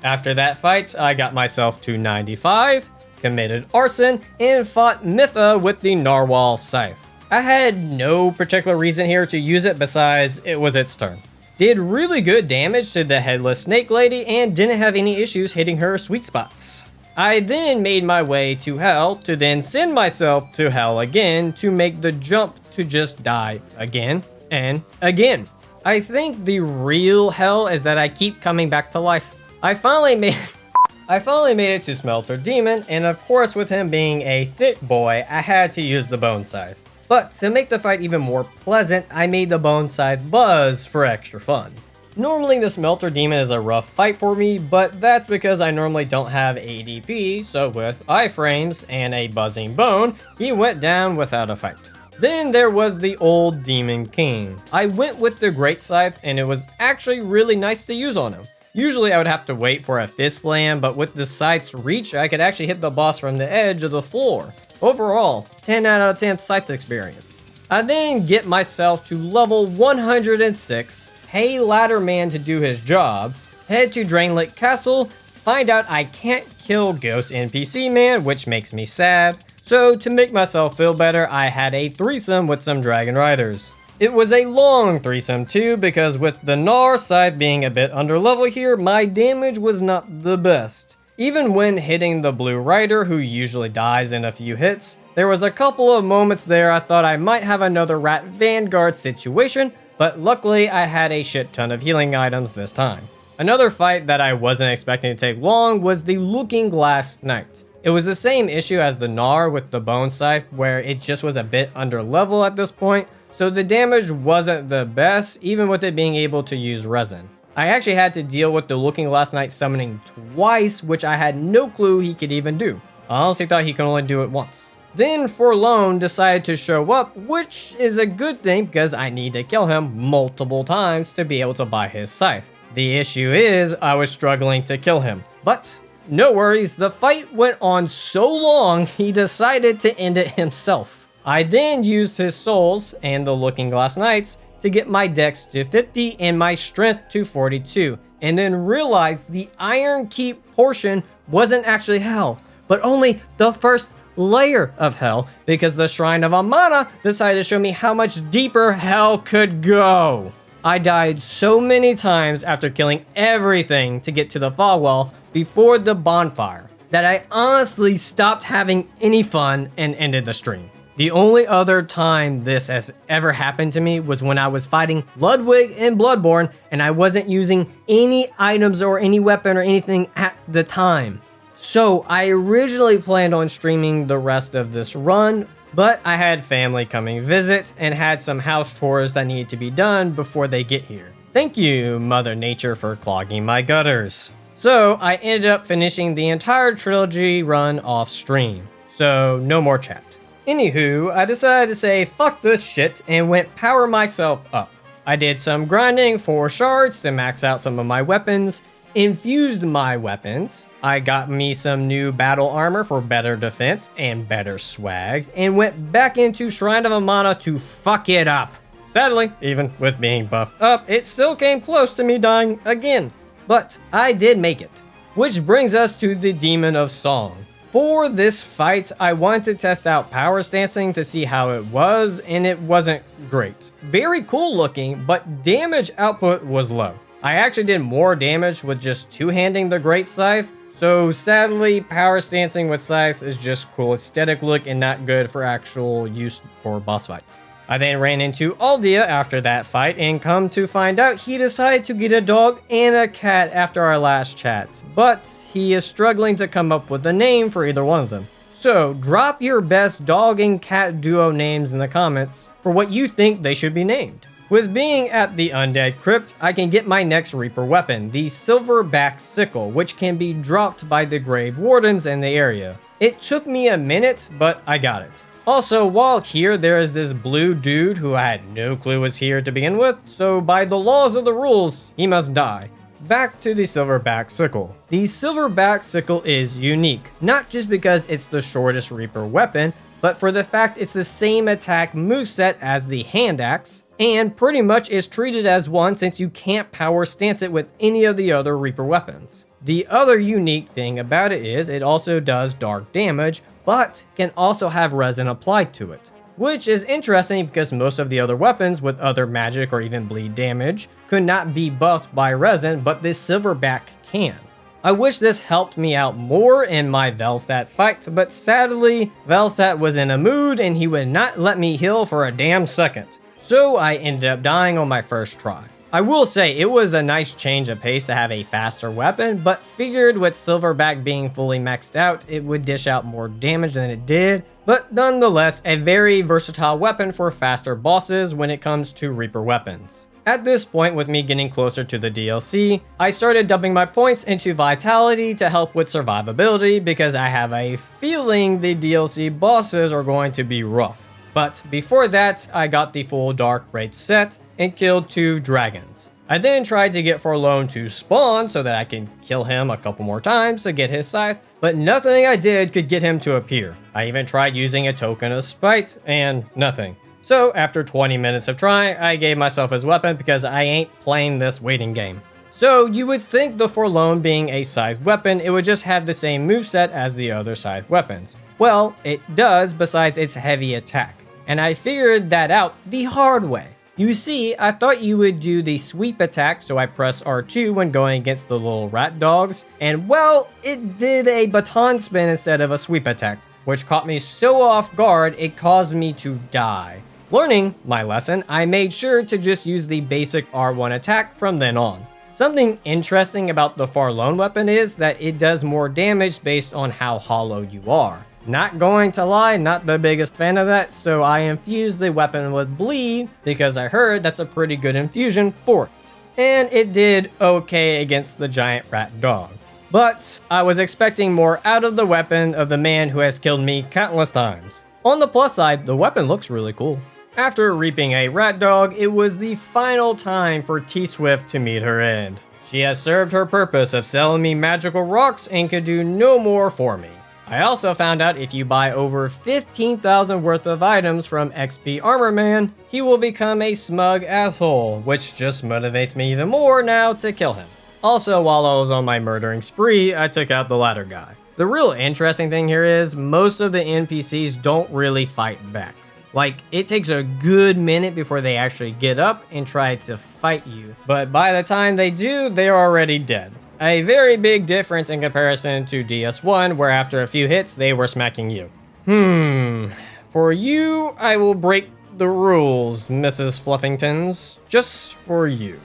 Speaker 1: After that fight, I got myself to 95, committed arson, and fought Mytha with the Narwhal Scythe. I had no particular reason here to use it besides it was its turn. Did really good damage to the Headless Snake Lady and didn't have any issues hitting her sweet spots. I then made my way to Hell to then send myself to Hell again to make the jump to just die again and again. I think the real hell is that I keep coming back to life. I finally made it to Smelter Demon, and of course with him being a thick boy, I had to use the Bone Scythe. But to make the fight even more pleasant, I made the Bone Scythe buzz for extra fun. Normally the Smelter Demon is a rough fight for me, but that's because I normally don't have ADP, so with iframes and a buzzing bone, he went down without a fight. Then there was the old Demon King. I went with the Great Scythe and it was actually really nice to use on him. Usually I would have to wait for a fist slam, but with the Scythe's reach, I could actually hit the boss from the edge of the floor. Overall, 10 out of 10 Scythe experience. I then get myself to level 106, pay Ladderman to do his job, head to Drainlick Castle, find out I can't kill Ghost NPC Man, which makes me sad. So to make myself feel better, I had a threesome with some Dragon Riders. It was a long threesome too, because with the Gnar side being a bit under level here, my damage was not the best. Even when hitting the Blue Rider, who usually dies in a few hits, there was a couple of moments there I thought I might have another Rat Vanguard situation, but luckily I had a shit ton of healing items this time. Another fight that I wasn't expecting to take long was the Looking Glass Knight. It was the same issue as the Gnar with the Bone Scythe, where it just was a bit under level at this point, so the damage wasn't the best, even with it being able to use resin. I actually had to deal with the Looking Glass Knight summoning twice, which I had no clue he could even do. I honestly thought he could only do it once. Then Forlone decided to show up, which is a good thing because I need to kill him multiple times to be able to buy his scythe. The issue is I was struggling to kill him, but no worries, the fight went on so long he decided to end it himself. I then used his souls and the Looking Glass Knights to get my dex to 50 and my strength to 42, and then realized the Iron Keep portion wasn't actually hell, but only the first layer of hell, because the Shrine of Amana decided to show me how much deeper hell could go. I died so many times after killing everything to get to the fog wall before the bonfire that I honestly stopped having any fun and ended the stream. The only other time this has ever happened to me was when I was fighting Ludwig in Bloodborne and I wasn't using any items or any weapon or anything at the time. So I originally planned on streaming the rest of this run, but I had family coming visit and had some house chores that needed to be done before they get here. Thank you, Mother Nature, for clogging my gutters. So I ended up finishing the entire trilogy run off stream, so no more chat. Anywho, I decided to say fuck this shit and went power myself up. I did some grinding for shards to max out some of my weapons, infused my weapons, I got me some new battle armor for better defense and better swag, and went back into Shrine of Amana to fuck it up. Sadly, even with being buffed up, it still came close to me dying again, but I did make it. Which brings us to the Demon of Song. For this fight, I wanted to test out power stancing to see how it was, and it wasn't great. Very cool looking, but damage output was low. I actually did more damage with just two-handing the Great Scythe, so sadly, power stancing with scythes is just cool aesthetic look and not good for actual use for boss fights. I then ran into Aldia after that fight, and come to find out he decided to get a dog and a cat after our last chat, but he is struggling to come up with a name for either one of them. So drop your best dog and cat duo names in the comments for what you think they should be named. With being at the Undead Crypt, I can get my next Reaper weapon, the Silverback Sickle, which can be dropped by the Grave Wardens in the area. It took me a minute, but I got it. Also, while here, there is this blue dude who I had no clue was here to begin with, so by the laws of the rules, he must die. Back to the Silverback Sickle. The Silverback Sickle is unique, not just because it's the shortest Reaper weapon, but for the fact it's the same attack moveset as the Hand Axe, and pretty much is treated as one since you can't power stance it with any of the other Reaper weapons. The other unique thing about it is it also does dark damage, but can also have resin applied to it. Which is interesting because most of the other weapons with other magic or even bleed damage could not be buffed by resin, but this Silverback can. I wish this helped me out more in my Velstadt fight, but sadly, Velstadt was in a mood and he would not let me heal for a damn second. So I ended up dying on my first try. I will say it was a nice change of pace to have a faster weapon, but figured with Silverback being fully maxed out, it would dish out more damage than it did, but nonetheless, a very versatile weapon for faster bosses when it comes to Reaper weapons. At this point, with me getting closer to the DLC, I started dumping my points into Vitality to help with survivability because I have a feeling the DLC bosses are going to be rough. But before that, I got the full Dark Raid set and killed 2 dragons. I then tried to get Forlorn to spawn so that I can kill him a couple more times to get his scythe, but nothing I did could get him to appear. I even tried using a token of spite and nothing. So after 20 minutes of trying, I gave myself his weapon because I ain't playing this waiting game. So you would think the Forlorn being a scythe weapon, it would just have the same moveset as the other scythe weapons. Well, it does besides its heavy attack. And I figured that out the hard way. You see, I thought you would do the sweep attack, so I press R2 when going against the little rat dogs, and well, it did a baton spin instead of a sweep attack, which caught me so off guard it caused me to die. Learning my lesson, I made sure to just use the basic R1 attack from then on. Something interesting about the Forlorn weapon is that it does more damage based on how hollow you are. Not going to lie, not the biggest fan of that, so I infused the weapon with bleed because I heard that's a pretty good infusion for it. And it did okay against the giant rat dog. But I was expecting more out of the weapon of the man who has killed me countless times. On the plus side, the weapon looks really cool. After reaping a rat dog, it was the final time for T-Swift to meet her end. She has served her purpose of selling me magical rocks and could do no more for me. I also found out if you buy over 15,000 worth of items from XP Armor Man, he will become a smug asshole, which just motivates me even more now to kill him. Also, while I was on my murdering spree, I took out the ladder guy. The real interesting thing here is most of the NPCs don't really fight back. Like, it takes a good minute before they actually get up and try to fight you. But by the time they do, they're already dead. A very big difference in comparison to DS1, where after a few hits, they were smacking you. For you, I will break the rules, Mrs. Fluffingtons. Just for you.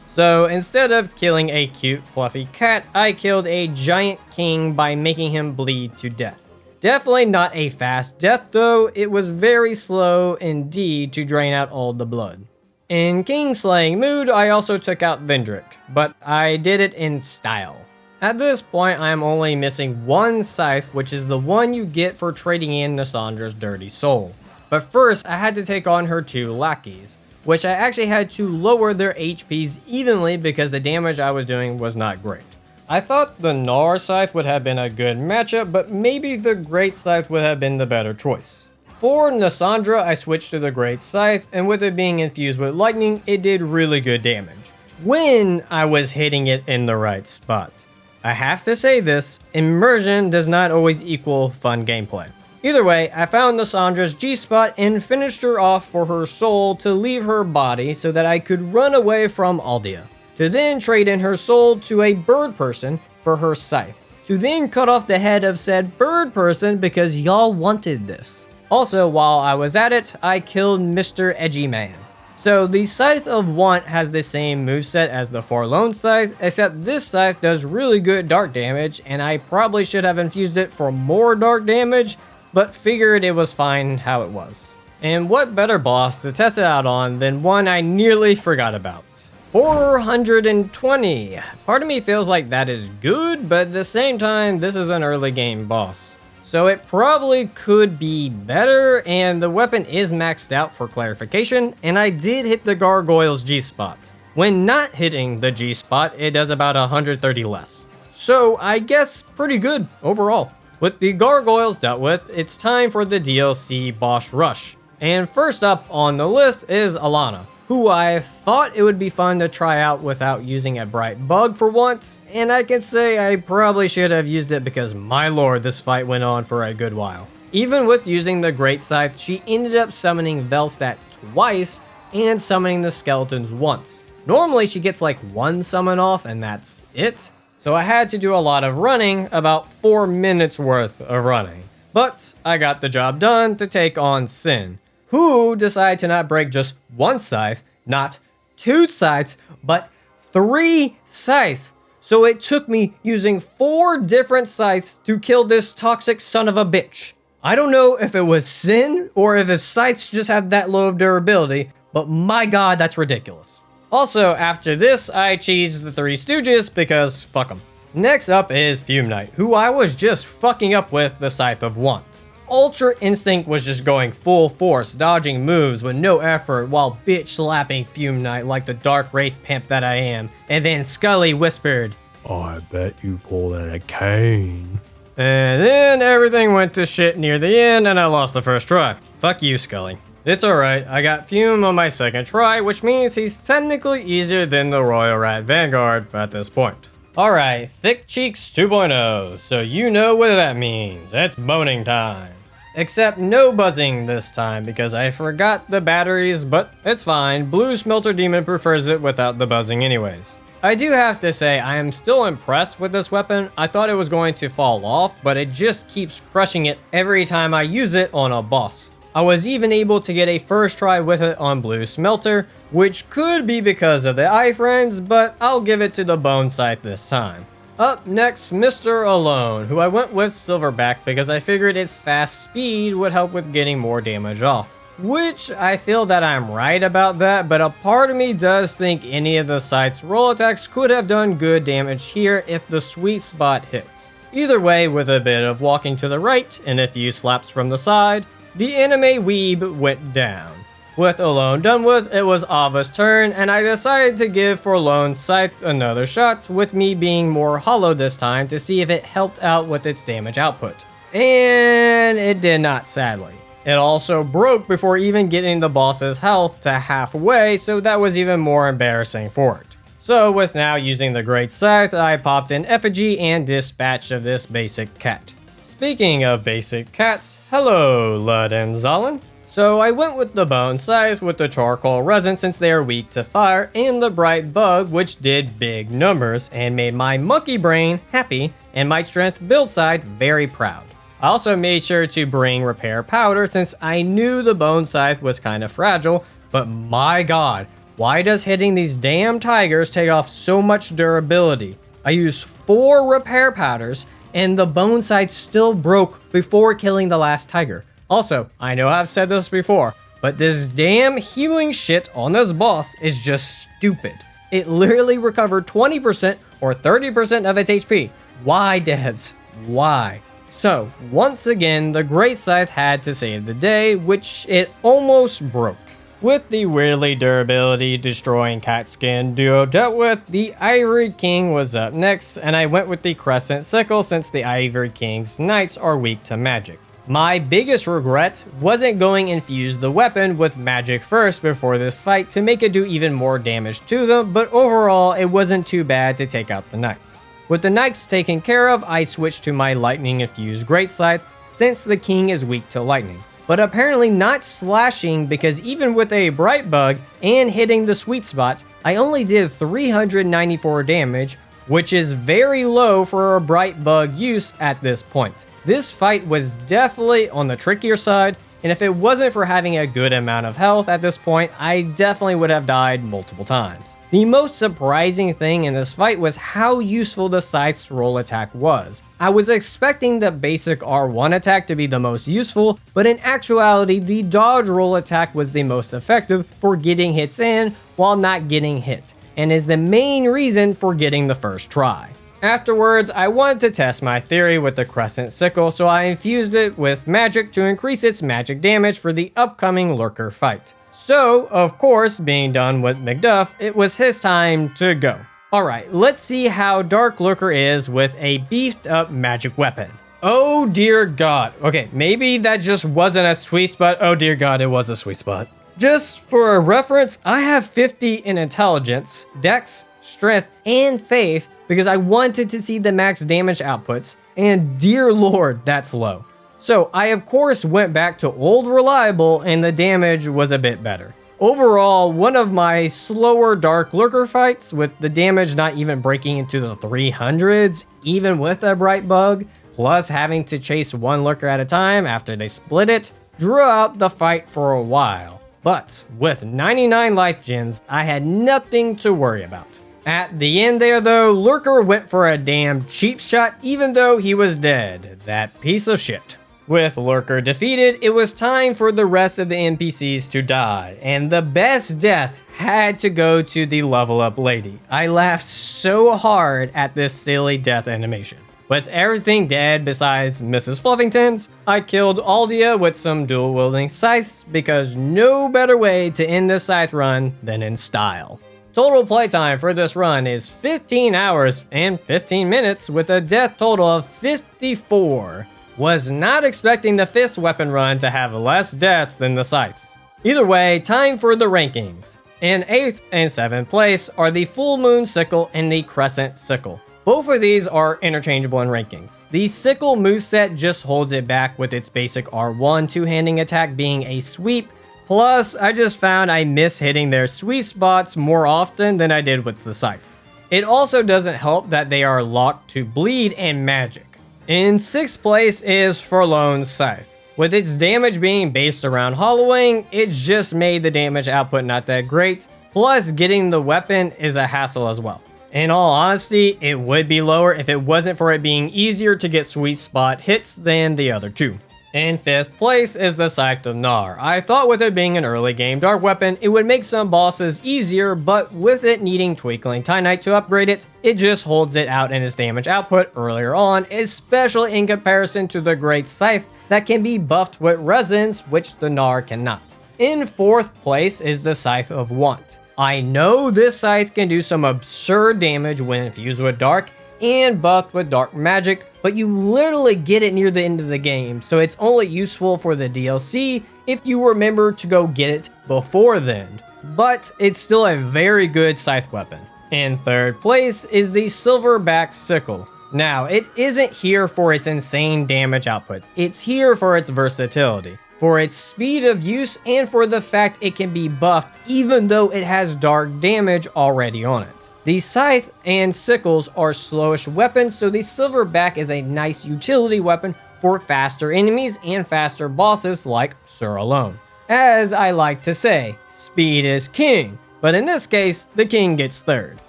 Speaker 1: So instead of killing a cute fluffy cat, I killed a giant king by making him bleed to death. Definitely not a fast death though, it was very slow indeed to drain out all the blood. In king slaying mood, I also took out Vendrick, but I did it in style. At this point, I am only missing one scythe, which is the one you get for trading in Nassandra's dirty soul. But first, I had to take on her 2 lackeys, which I actually had to lower their HPs evenly because the damage I was doing was not great. I thought the Gnar Scythe would have been a good matchup, but maybe the Great Scythe would have been the better choice. For Nassandra, I switched to the Great Scythe, and with it being infused with lightning, it did really good damage. When I was hitting it in the right spot. I have to say this, immersion does not always equal fun gameplay. Either way, I found Nassandra's G-spot and finished her off for her soul to leave her body so that I could run away from Aldia, to then trade in her soul to a bird person for her scythe, to then cut off the head of said bird person because y'all wanted this. Also, while I was at it, I killed Mr. Edgy Man. So the Scythe of Want has the same moveset as the Forlorn Scythe, except this scythe does really good dark damage, and I probably should have infused it for more dark damage, but figured it was fine how it was. And what better boss to test it out on than one I nearly forgot about. 420. Part of me feels like that is good, but at the same time, this is an early game boss. So it probably could be better, and the weapon is maxed out for clarification, and I did hit the Gargoyle's G-spot. When not hitting the G-spot, it does about 130 less. So I guess pretty good overall. With the Gargoyles dealt with, it's time for the DLC Boss Rush. And first up on the list is Alana, who I thought it would be fun to try out without using a bright bug for once, and I can say I probably should have used it because my lord, this fight went on for a good while. Even with using the Great Scythe, she ended up summoning Velstadt twice and summoning the skeletons once. Normally she gets like 1 summon off and that's it, so I had to do a lot of running, about 4 minutes worth of running. But I got the job done to take on Sin, who decided to not break just 1 scythe, not 2 scythes, but 3 scythes. So it took me using 4 different scythes to kill this toxic son of a bitch. I don't know if it was Sin or if scythes just have that low of durability, but my god, that's ridiculous. Also, after this, I cheesed the 3 Stooges because fuck them. Next up is Fume Knight, who I was just fucking up with the Scythe of Want. Ultra Instinct was just going full force, dodging moves with no effort while bitch slapping Fume Knight like the dark wraith pimp that I am. And then Scully whispered, "I bet you pulled out a cane." And then everything went to shit near the end and I lost the first try. Fuck you, Scully. It's alright, I got Fume on my second try, which means he's technically easier than the Royal Rat Vanguard at this point. Alright, Thick Cheeks 2.0, so you know what that means. It's boning time. Except no buzzing this time because I forgot the batteries, but it's fine. Blue Smelter Demon prefers it without the buzzing anyways. I do have to say I am still impressed with this weapon. I thought it was going to fall off, but it just keeps crushing it every time I use it on a boss. I was even able to get a first try with it on Blue Smelter, which could be because of the iframes, but I'll give it to the Bone Scythe this time. Up next, Mr. Alone, who I went with Silverback because I figured its fast speed would help with getting more damage off. Which, I feel that I'm right about that, but a part of me does think any of the Scythe's roll attacks could have done good damage here if the sweet spot hits. Either way, with a bit of walking to the right and a few slaps from the side, the anime weeb went down. With Alone done with, it was Ava's turn, and I decided to give Forlorn Scythe another shot, with me being more hollow this time to see if it helped out with its damage output. And it did not, sadly. It also broke before even getting the boss's health to halfway, so that was even more embarrassing for it. So with now using the Great Scythe, I popped in Effigy and Dispatch of this basic cat. Speaking of basic cats, hello Lud and Zalin. So I went with the Bone Scythe with the Charcoal Resin since they are weak to fire, and the Bright Bug which did big numbers and made my monkey brain happy and my strength build side very proud. I also made sure to bring Repair Powder since I knew the Bone Scythe was kind of fragile, but my god, why does hitting these damn tigers take off so much durability? I used 4 Repair Powders and the Bone Scythe still broke before killing the last tiger. Also, I know I've said this before, but this damn healing shit on this boss is just stupid. It literally recovered 20% or 30% of its HP. Why, devs? Why? So, once again, the Great Scythe had to save the day, which it almost broke. With the weirdly durability destroying cat skin duo dealt with, the Ivory King was up next, and I went with the Crescent Sickle since the Ivory King's knights are weak to magic. My biggest regret wasn't going infuse the weapon with magic first before this fight to make it do even more damage to them, but overall it wasn't too bad to take out the knights. With the knights taken care of, I switched to my lightning infused Great Scythe since the king is weak to lightning. But apparently not slashing because even with a Bright Bug and hitting the sweet spots, I only did 394 damage, which is very low for a Bright Bug use at this point. This fight was definitely on the trickier side, and if it wasn't for having a good amount of health at this point, I definitely would have died multiple times. The most surprising thing in this fight was how useful the Scythe's roll attack was. I was expecting the basic R1 attack to be the most useful, but in actuality, the dodge roll attack was the most effective for getting hits in while not getting hit, and is the main reason for getting the first try. Afterwards, I wanted to test my theory with the Crescent Sickle, so I infused it with magic to increase its magic damage for the upcoming Lurker fight. So, of course, being done with McDuff, it was his time to go. Alright, let's see how Dark Lurker is with a beefed up magic weapon. Oh dear god. Okay, maybe that just wasn't a sweet spot. Oh dear god, it was a sweet spot. Just for a reference, I have 50 in intelligence, dex, strength, and faith because I wanted to see the max damage outputs, and dear lord, that's low. So I of course went back to old reliable and the damage was a bit better. Overall, one of my slower Dark Lurker fights with the damage not even breaking into the 300s, even with a Bright Bug, plus having to chase one Lurker at a time after they split it, drew out the fight for a while. But with 99 life gens, I had nothing to worry about. At the end there though, Lurker went for a damn cheap shot even though he was dead. That piece of shit. With Lurker defeated, it was time for the rest of the NPCs to die, and the best death had to go to the level up lady. I laughed so hard at this silly death animation. With everything dead besides Mrs. Fluffington's, I killed Aldia with some dual wielding scythes because no better way to end this scythe run than in style. Total playtime for this run is 15 hours and 15 minutes with a death total of 54. Was not expecting the fist weapon run to have less deaths than the scythes. Either way, time for the rankings. In 8th and 7th place are the Full Moon Sickle and the Crescent Sickle. Both of these are interchangeable in rankings. The Sickle moveset just holds it back with its basic R1 two-handing attack being a sweep. Plus, I just found I miss hitting their sweet spots more often than I did with the scythes. It also doesn't help that they are locked to bleed and magic. In 6th place is Forlorn's Scythe. With its damage being based around hollowing, it just made the damage output not that great, plus getting the weapon is a hassle as well. In all honesty, it would be lower if it wasn't for it being easier to get sweet spot hits than the other two. In 5th place is the Scythe of Gnar. I thought with it being an early game dark weapon, it would make some bosses easier, but with it needing Twinkling Titanite to upgrade it, it just holds it out in its damage output earlier on, especially in comparison to the Great Scythe that can be buffed with resins, which the Gnar cannot. In 4th place is the Scythe of Want. I know this scythe can do some absurd damage when infused with dark and buffed with dark magic, but you literally get it near the end of the game, so it's only useful for the DLC if you remember to go get it before then. But it's still a very good scythe weapon. In 3rd place is the Silverback Sickle. Now, it isn't here for its insane damage output, it's here for its versatility. for its speed of use and for the fact it can be buffed even though it has dark damage already on it. The scythe and sickles are slowish weapons, so the silverback is a nice utility weapon for faster enemies and faster bosses like Sir Alone. As I like to say, speed is king, but in this case, the king gets third.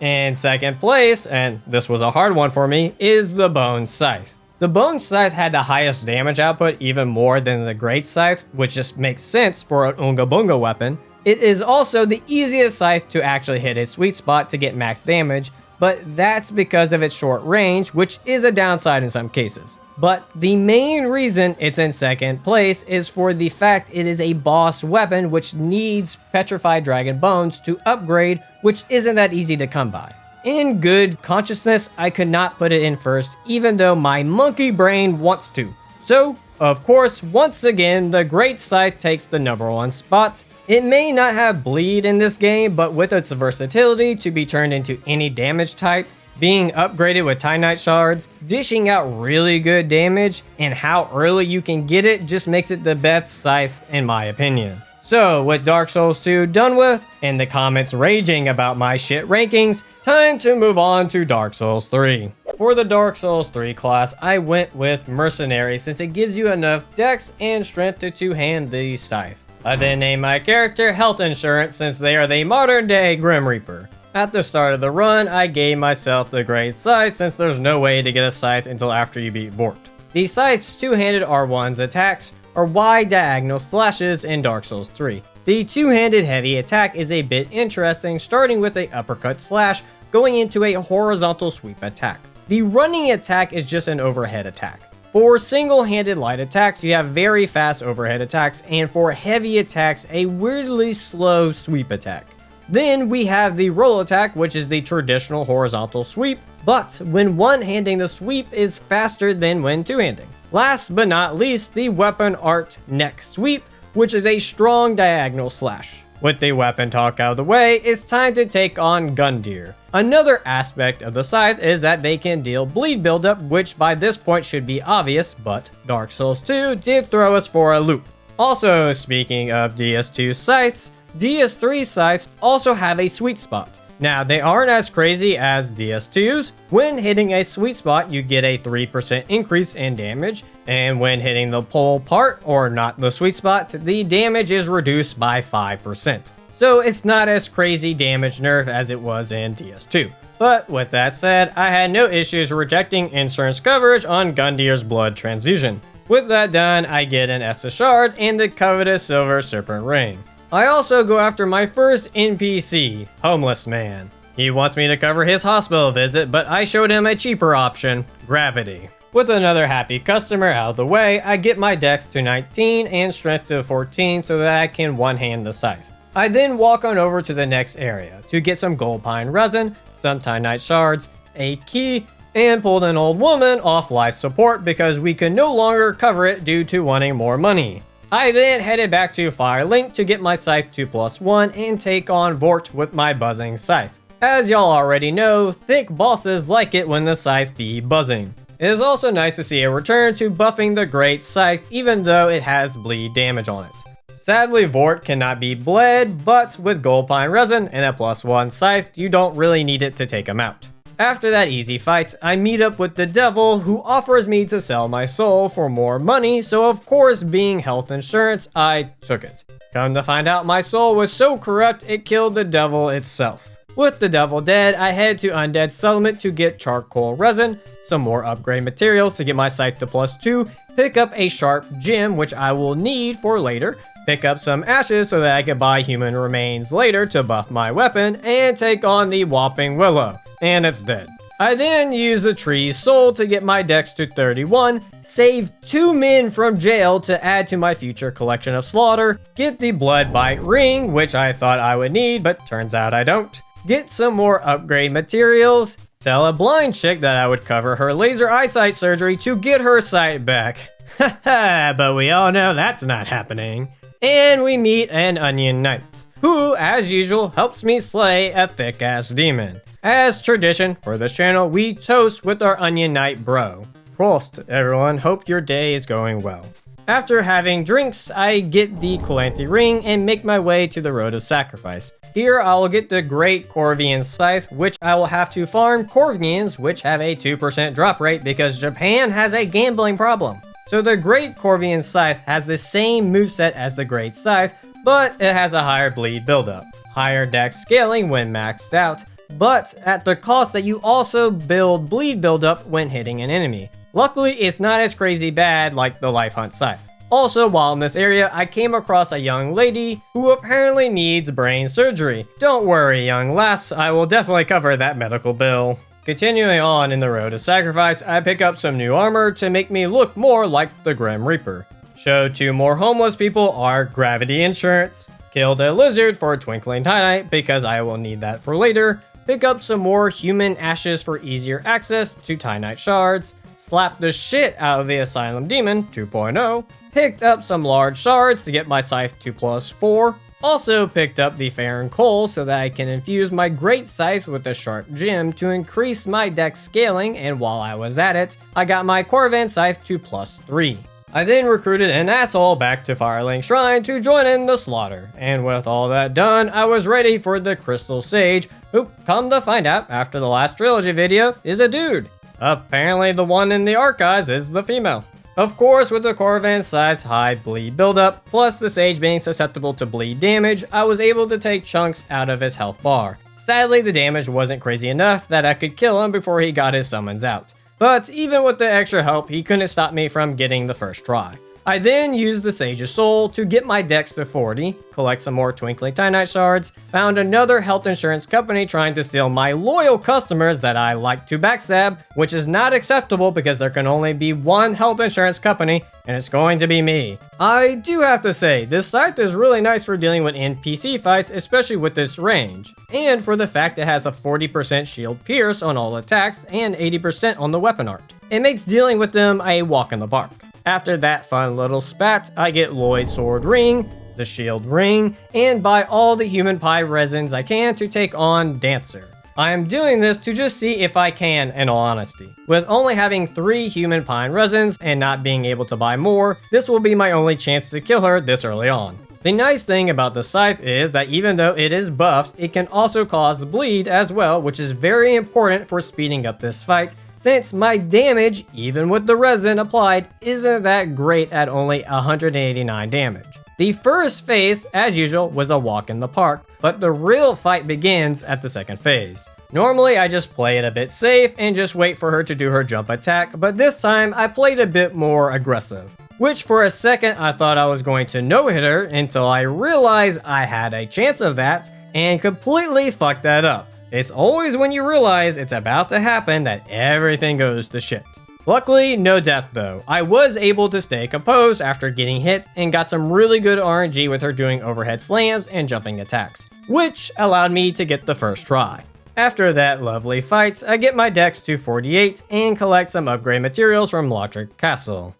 Speaker 1: In second place, and this was a hard one for me, is the Bone Scythe. The Bone Scythe had the highest damage output, even more than the Great Scythe, which just makes sense for an Oonga Boonga weapon. It is also the easiest scythe to actually hit its sweet spot to get max damage, but that's because of its short range, which is a downside in some cases. But the main reason it's in second place is for the fact it is a boss weapon which needs petrified dragon bones to upgrade, which isn't that easy to come by. In good consciousness, I could not put it in first, even though my monkey brain wants to. So, of course, once again, the Great Scythe takes the #1 spot. It may not have bleed in this game, but with its versatility to be turned into any damage type, being upgraded with Titanite Shards, dishing out really good damage, and how early you can get it just makes it the best scythe in my opinion. So, with Dark Souls 2 done with, and the comments raging about my shit rankings, time to move on to Dark Souls 3. For the Dark Souls 3 class, I went with Mercenary since it gives you enough dex and strength to two-hand the scythe. I then named my character Health Insurance since they are the modern day Grim Reaper. At the start of the run, I gave myself the Great Scythe since there's no way to get a scythe until after you beat Vort. The scythe's two-handed R1's attacks are wide diagonal slashes in Dark Souls 3. The two-handed heavy attack is a bit interesting, starting with a uppercut slash, going into a horizontal sweep attack. The running attack is just an overhead attack. For single-handed light attacks, you have very fast overhead attacks, and for heavy attacks, a weirdly slow sweep attack. Then we have the roll attack, which is the traditional horizontal sweep, but when one-handing the sweep is faster than when two-handing. Last but not least, the weapon art neck sweep, which is a strong diagonal slash. With the weapon talk out of the way, it's time to take on Gundyr. Another aspect of the scythe is that they can deal bleed buildup, which by this point should be obvious, but Dark Souls 2 did throw us for a loop. Also, speaking of DS2 scythes, DS3 scythes also have a sweet spot. Now, they aren't as crazy as DS2's. When hitting a sweet spot, you get a 3% increase in damage, and when hitting the pole part, or not the sweet spot, the damage is reduced by 5%. So it's not as crazy damage nerf as it was in DS2. But with that said, I had no issues rejecting insurance coverage on Gundyr's blood transfusion. With that done, I get an Estus Shard and the coveted Silver Serpent Ring. I also go after my first NPC, Homeless Man. He wants me to cover his hospital visit, but I showed him a cheaper option, Gravity. With another happy customer out of the way, I get my dex to 19 and strength to 14 so that I can one-hand the scythe. I then walk on over to the next area to get some gold pine resin, some Titanite Shards, a key, and pulled an old woman off life support because we could no longer cover it due to wanting more money. I then headed back to Firelink to get my scythe to +1 and take on Vort with my buzzing scythe. As y'all already know, thick bosses like it when the scythe be buzzing. It is also nice to see a return to buffing the Great Scythe even though it has bleed damage on it. Sadly, Vort cannot be bled, but with gold pine resin and a +1 scythe, you don't really need it to take him out. After that easy fight, I meet up with the devil who offers me to sell my soul for more money, so of course being health insurance, I took it. Come to find out my soul was so corrupt it killed the devil itself. With the devil dead, I head to Undead Settlement to get charcoal resin, some more upgrade materials to get my scythe to +2, pick up a sharp gem which I will need for later, pick up some ashes so that I can buy human remains later to buff my weapon, and take on the Whopping Willow. And it's dead. I then use the tree's soul to get my dex to 31, save 2 men from jail to add to my future collection of slaughter, get the blood bite ring, which I thought I would need, but turns out I don't, get some more upgrade materials, tell a blind chick that I would cover her laser eyesight surgery to get her sight back. Haha, but we all know that's not happening. And we meet an Onion Knight, who, as usual, helps me slay a thick-ass demon. As tradition for this channel, we toast with our Onion Knight bro. Prost, everyone. Hope your day is going well. After having drinks, I get the Calanthe ring and make my way to the Road of Sacrifice. Here I will get the Great Corvian Scythe, which I will have to farm Corvians, which have a 2% drop rate because Japan has a gambling problem. So the Great Corvian Scythe has the same moveset as the Great Scythe, but it has a higher bleed buildup, higher dex scaling when maxed out, but at the cost that you also build bleed buildup when hitting an enemy. Luckily, it's not as crazy bad like the Life Hunt Scythe. Also, while in this area, I came across a young lady who apparently needs brain surgery. Don't worry, young lass, I will definitely cover that medical bill. Continuing on in the Road of Sacrifice, I pick up some new armor to make me look more like the Grim Reaper. Show 2 more homeless people our gravity insurance. Killed a lizard for Twinkling Titanite because I will need that for later. Pick up some more human ashes for easier access to Titanite shards. Slap the shit out of the Asylum Demon 2.0. Picked up some large shards to get my scythe to +4. Also picked up the Farron Coal so that I can infuse my great scythe with a sharp gem to increase my dex scaling, and while I was at it, I got my Corvan scythe to +3. I then recruited an asshole back to Firelink Shrine to join in the slaughter, and with all that done, I was ready for the Crystal Sage, who, come to find out after the last Trilogy video, is a dude. Apparently the one in the archives is the female. Of course, with the Corvan Scythe's high bleed buildup, plus the Sage being susceptible to bleed damage, I was able to take chunks out of his health bar. Sadly, the damage wasn't crazy enough that I could kill him before he got his summons out. But even with the extra help, he couldn't stop me from getting the first try. I then used the Sage's Soul to get my dex to 40, collect some more Twinkling Titanite shards, found another health insurance company trying to steal my loyal customers that I like to backstab, which is not acceptable because there can only be one health insurance company, and it's going to be me. I do have to say, this scythe is really nice for dealing with NPC fights, especially with this range, and for the fact it has a 40% shield pierce on all attacks and 80% on the weapon art. It makes dealing with them a walk in the park. After that fun little spat, I get Lloyd's Sword Ring, the Shield Ring, and buy all the human pie resins I can to take on Dancer. I am doing this to just see if I can, in all honesty. With only having 3 human pine resins and not being able to buy more, this will be my only chance to kill her this early on. The nice thing about the scythe is that even though it is buffed, it can also cause bleed as well, which is very important for speeding up this fight, since my damage, even with the resin applied, isn't that great at only 189 damage. The first phase, as usual, was a walk in the park, but the real fight begins at the second phase. Normally, I just play it a bit safe and just wait for her to do her jump attack, but this time I played a bit more aggressive. Which for a second I thought I was going to no-hit her until I realized I had a chance of that and completely fucked that up. It's always when you realize it's about to happen that everything goes to shit. Luckily, no death though. I was able to stay composed after getting hit and got some really good RNG with her doing overhead slams and jumping attacks, which allowed me to get the first try. After that lovely fight, I get my dex to 48 and collect some upgrade materials from Lothric Castle.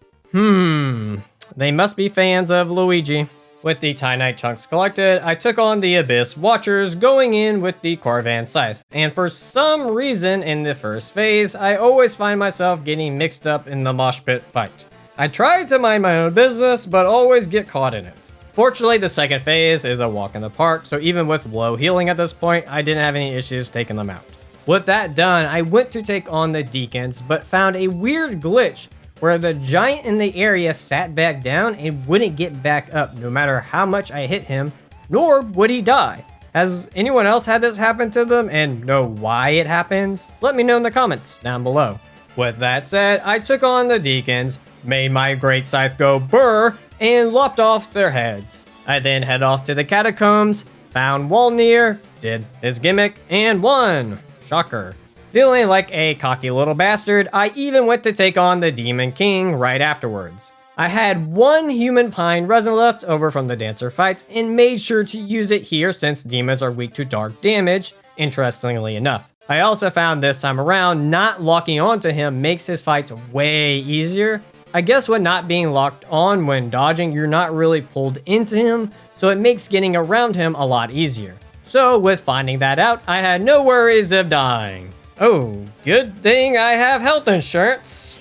Speaker 1: They must be fans of Luigi. With the Titanite chunks collected, I took on the Abyss Watchers, going in with the Corvan Scythe. And for some reason in the first phase, I always find myself getting mixed up in the mosh pit fight. I try to mind my own business, but always get caught in it. Fortunately, the second phase is a walk in the park, so even with low healing at this point, I didn't have any issues taking them out. With that done, I went to take on the Deacons, but found a weird glitch where the giant in the area sat back down and wouldn't get back up no matter how much I hit him, nor would he die. Has anyone else had this happen to them and know why it happens? Let me know in the comments down below. With that said, I took on the Deacons, made my great scythe go burr, and lopped off their heads. I then head off to the catacombs, found Walnir, did his gimmick, and won. Shocker. Feeling like a cocky little bastard, I even went to take on the Demon King right afterwards. I had 1 human pine resin left over from the Dancer fights and made sure to use it here since demons are weak to dark damage, interestingly enough. I also found this time around, not locking onto him makes his fights way easier. I guess with not being locked on when dodging, you're not really pulled into him, so it makes getting around him a lot easier. So with finding that out, I had no worries of dying. Oh, good thing I have health insurance.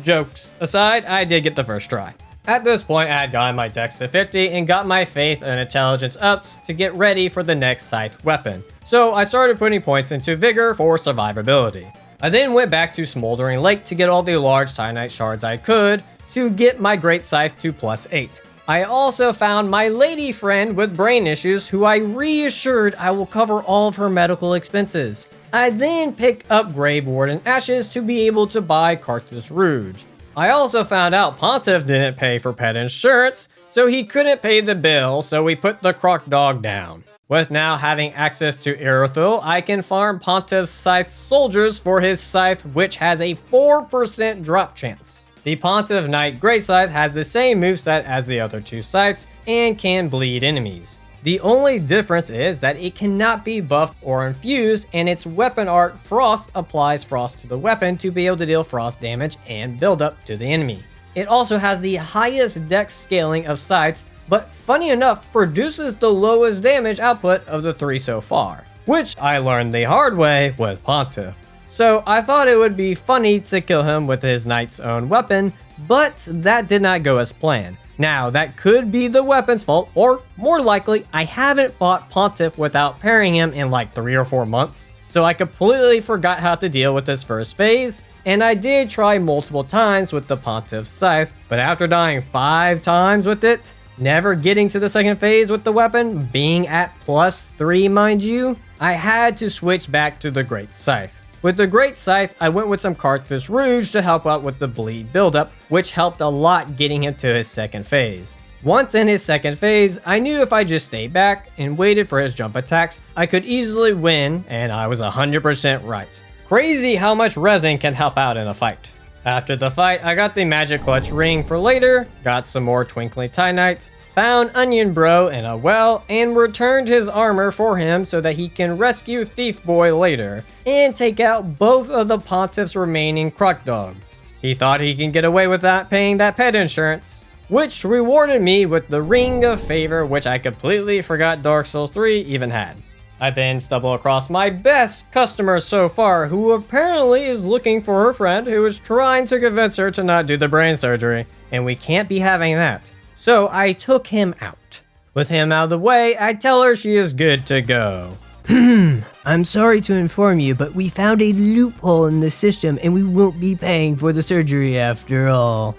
Speaker 1: Jokes aside, I did get the first try. At this point, I had gotten my dex to 50 and got my faith and intelligence ups to get ready for the next scythe weapon. So I started putting points into vigor for survivability. I then went back to Smoldering Lake to get all the large Titanite shards I could to get my great scythe to +8. I also found my lady friend with brain issues who I reassured I will cover all of her medical expenses. I then picked up Grave Warden Ashes to be able to buy Carthus Rouge. I also found out Pontiff didn't pay for pet insurance, so he couldn't pay the bill, so we put the croc dog down. With now having access to Irothil, I can farm Pontiff's Scythe soldiers for his scythe, which has a 4% drop chance. The Pontiff Knight Great Scythe has the same moveset as the other two scythes and can bleed enemies. The only difference is that it cannot be buffed or infused, and its weapon art Frost applies frost to the weapon to be able to deal frost damage and build up to the enemy. It also has the highest dex scaling of scythes, but funny enough produces the lowest damage output of the 3 so far, which I learned the hard way with Pontiff. So I thought it would be funny to kill him with his knight's own weapon, but that did not go as planned. Now, that could be the weapon's fault, or more likely, I haven't fought Pontiff without pairing him in like 3 or 4 months. So I completely forgot how to deal with this first phase, and I did try multiple times with the Pontiff Scythe, but after dying 5 times with it, never getting to the second phase with the weapon, being at +3 mind you, I had to switch back to the Great Scythe. With the Great Scythe, I went with some Carthus Rouge to help out with the bleed buildup, which helped a lot getting him to his second phase. Once in his second phase, I knew if I just stayed back and waited for his jump attacks, I could easily win, and I was 100% right. Crazy how much resin can help out in a fight. After the fight, I got the Magic Clutch ring for later, got some more Twinkling Titanite, found Onion Bro in a well, and returned his armor for him so that he can rescue Thief Boy later, and take out both of the Pontiff's remaining croc dogs. He thought he can get away without paying that pet insurance, which rewarded me with the Ring of Favor, which I completely forgot Dark Souls 3 even had. I then stumbled across my best customer so far, who apparently is looking for her friend who is trying to convince her to not do the brain surgery, and we can't be having that. So I took him out. With him out of the way, I tell her she is good to go. I'm sorry to inform you, but we found a loophole in the system and we won't be paying for the surgery after all.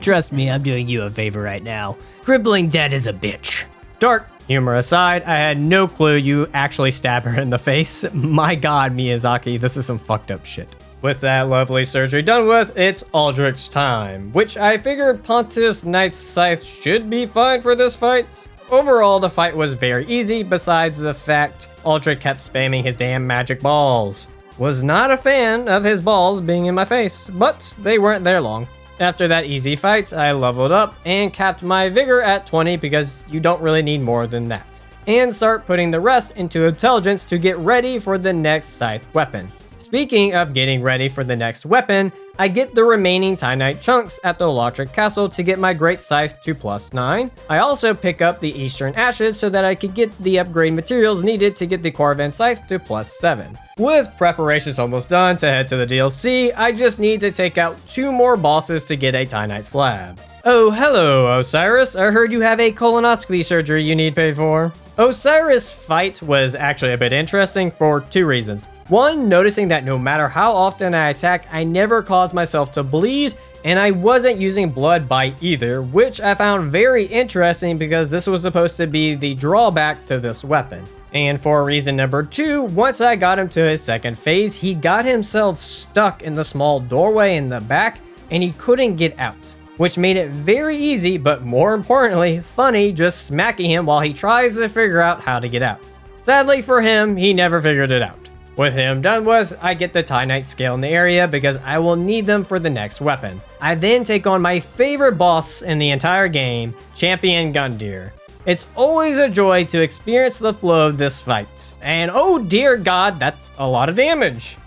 Speaker 1: Trust me, I'm doing you a favor right now. Crippling debt is a bitch. Dark humor aside, I had no clue you actually stab her in the face. My god, Miyazaki, this is some fucked up shit. With that lovely surgery done with, it's Aldrich's time, which I figured Pontiff's Knight's Scythe should be fine for this fight. Overall, the fight was very easy, besides the fact Aldrich kept spamming his damn magic balls. Was not a fan of his balls being in my face, but they weren't there long. After that easy fight, I leveled up and capped my vigor at 20 because you don't really need more than that. And start putting the rest into intelligence to get ready for the next scythe weapon. Speaking of getting ready for the next weapon, I get the remaining Titanite chunks at the Electric Castle to get my Great Scythe to +9. I also pick up the Eastern Ashes so that I could get the upgrade materials needed to get the Corvan Scythe to +7. With preparations almost done to head to the DLC, I just need to take out 2 more bosses to get a Titanite slab. Oh, hello, Osiris. I heard you have a colonoscopy surgery you need paid for. Osiris' fight was actually a bit interesting for 2 reasons. One, noticing that no matter how often I attack, I never cause myself to bleed, and I wasn't using Blood Bite either, which I found very interesting because this was supposed to be the drawback to this weapon. And for reason number 2, once I got him to his second phase, he got himself stuck in the small doorway in the back, and he couldn't get out, which made it very easy, but more importantly, funny just smacking him while he tries to figure out how to get out. Sadly for him, he never figured it out. With him done with, I get the Titanite scale in the area because I will need them for the next weapon. I then take on my favorite boss in the entire game, Champion Gundyr. It's always a joy to experience the flow of this fight. And oh dear god, that's a lot of damage.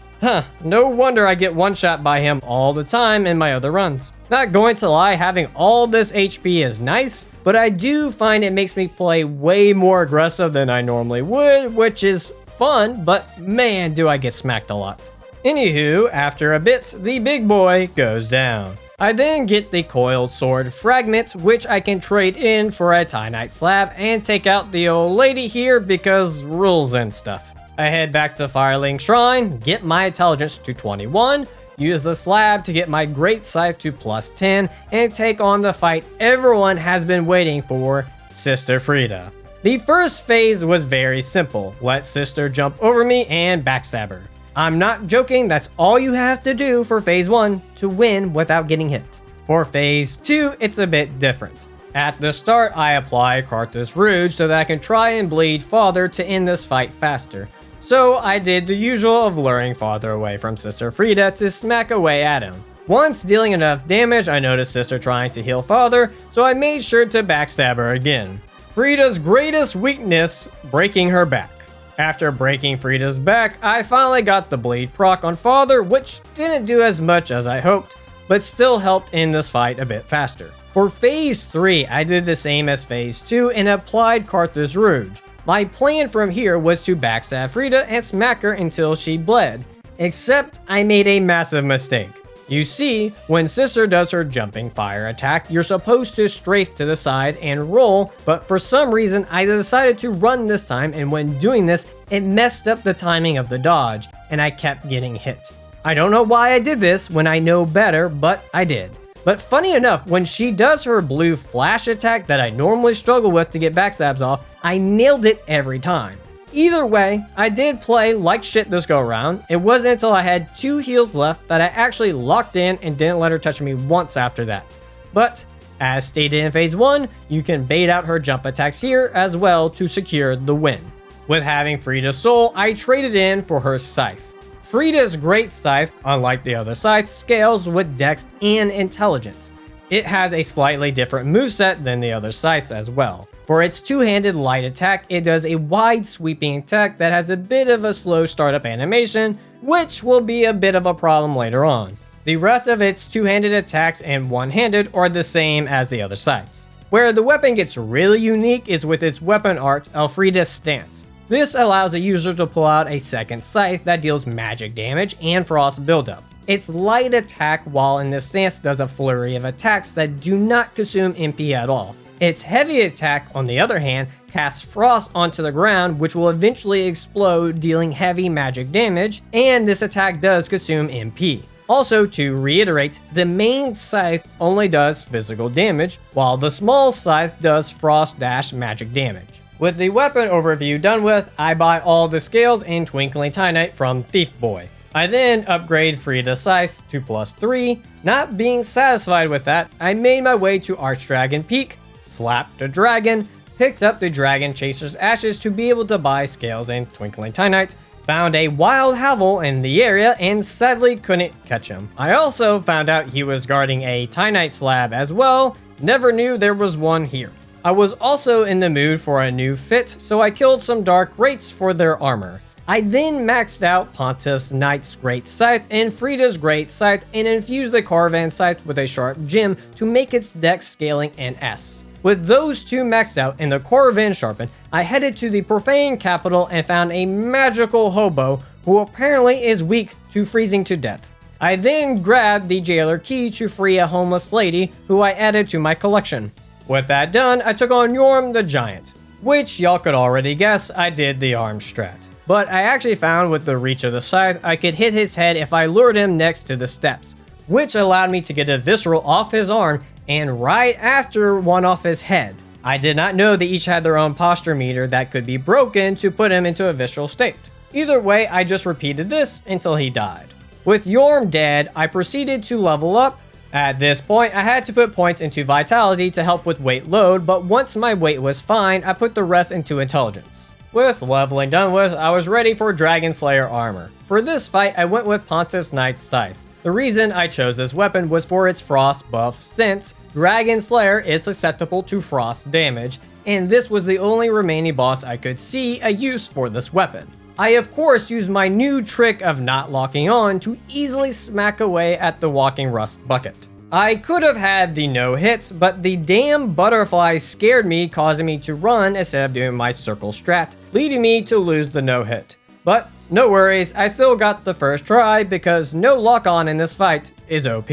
Speaker 1: No wonder I get one-shot by him all the time in my other runs. Not going to lie, having all this HP is nice, but I do find it makes me play way more aggressive than I normally would, which is fun, but man, do I get smacked a lot. Anywho, after a bit, the big boy goes down. I then get the coiled sword fragment, which I can trade in for a Titanite slab and take out the old lady here because rules and stuff. I head back to Firelink Shrine, get my intelligence to 21, use the slab to get my great scythe to +10, and take on the fight everyone has been waiting for, Sister Frieda. The first phase was very simple. Let Sister jump over me and backstab her. I'm not joking, that's all you have to do for phase 1 to win without getting hit. For phase 2, it's a bit different. At the start, I apply Carthus Rouge so that I can try and bleed Father to end this fight faster. So I did the usual of luring Father away from Sister Frieda to smack away at him. Once dealing enough damage, I noticed Sister trying to heal Father, so I made sure to backstab her again. Frieda's greatest weakness, breaking her back. After breaking Frieda's back, I finally got the bleed proc on Father, which didn't do as much as I hoped, but still helped end this fight a bit faster. For phase 3, I did the same as phase 2 and applied Carthus Rouge. My plan from here was to backstab Frieda and smack her until she bled, except I made a massive mistake. You see, when Sister does her jumping fire attack, you're supposed to strafe to the side and roll, but for some reason I decided to run this time, and when doing this, it messed up the timing of the dodge, and I kept getting hit. I don't know why I did this when I know better, but I did. But funny enough, when she does her blue flash attack that I normally struggle with to get backstabs off, I nailed it every time. Either way, I did play like shit this go around. It wasn't until I had 2 heals left that I actually locked in and didn't let her touch me once after that. But, as stated in phase 1, you can bait out her jump attacks here as well to secure the win. With having Frieda's soul, I traded in for her scythe. Frieda's great scythe, unlike the other scythes, scales with dex and intelligence. It has a slightly different moveset than the other scythes as well. For its two-handed light attack, it does a wide sweeping attack that has a bit of a slow startup animation, which will be a bit of a problem later on. The rest of its two-handed attacks and one-handed are the same as the other scythes. Where the weapon gets really unique is with its weapon art, Elfrida's Stance. This allows a user to pull out a second scythe that deals magic damage and frost buildup. Its light attack while in this stance does a flurry of attacks that do not consume MP at all. Its heavy attack, on the other hand, casts frost onto the ground, which will eventually explode, dealing heavy magic damage, and this attack does consume MP. Also, to reiterate, the main scythe only does physical damage, while the small scythe does frost dash magic damage. With the weapon overview done with, I buy all the scales and Twinkling Titanite from Thief Boy. I then upgrade Frieda's scythes to +3. Not being satisfied with that, I made my way to Archdragon Peak, slapped a dragon, picked up the Dragon Chaser's ashes to be able to buy scales and Twinkling Titanite, found a wild Havel in the area and sadly couldn't catch him. I also found out he was guarding a Titanite slab as well, never knew there was one here. I was also in the mood for a new fit, so I killed some Dark Wraiths for their armor. I then maxed out Pontiff's Knight's Great Scythe and Frieda's Great Scythe and infused the Caravan Scythe with a sharp gem to make its dex scaling an S. With those two maxed out and the Caravan sharpened, I headed to the Profane Capital and found a magical hobo who apparently is weak to freezing to death. I then grabbed the jailer key to free a homeless lady who I added to my collection. With that done, I took on Yorm the Giant, which y'all could already guess I did the arm strat. But I actually found with the reach of the scythe, I could hit his head if I lured him next to the steps, which allowed me to get a visceral off his arm and right after one off his head. I did not know they each had their own posture meter that could be broken to put him into a visceral state. Either way, I just repeated this until he died. With Yorm dead, I proceeded to level up. At this point, I had to put points into Vitality to help with weight load, but once my weight was fine, I put the rest into Intelligence. With leveling done with, I was ready for Dragon Slayer armor. For this fight, I went with Pontiff's Knight's Scythe. The reason I chose this weapon was for its frost buff, since Dragon Slayer is susceptible to frost damage, and this was the only remaining boss I could see a use for this weapon. I of course used my new trick of not locking on to easily smack away at the walking rust bucket. I could have had the no hits, but the damn butterfly scared me, causing me to run instead of doing my circle strat, leading me to lose the no hit. But no worries, I still got the first try because no lock on in this fight is OP.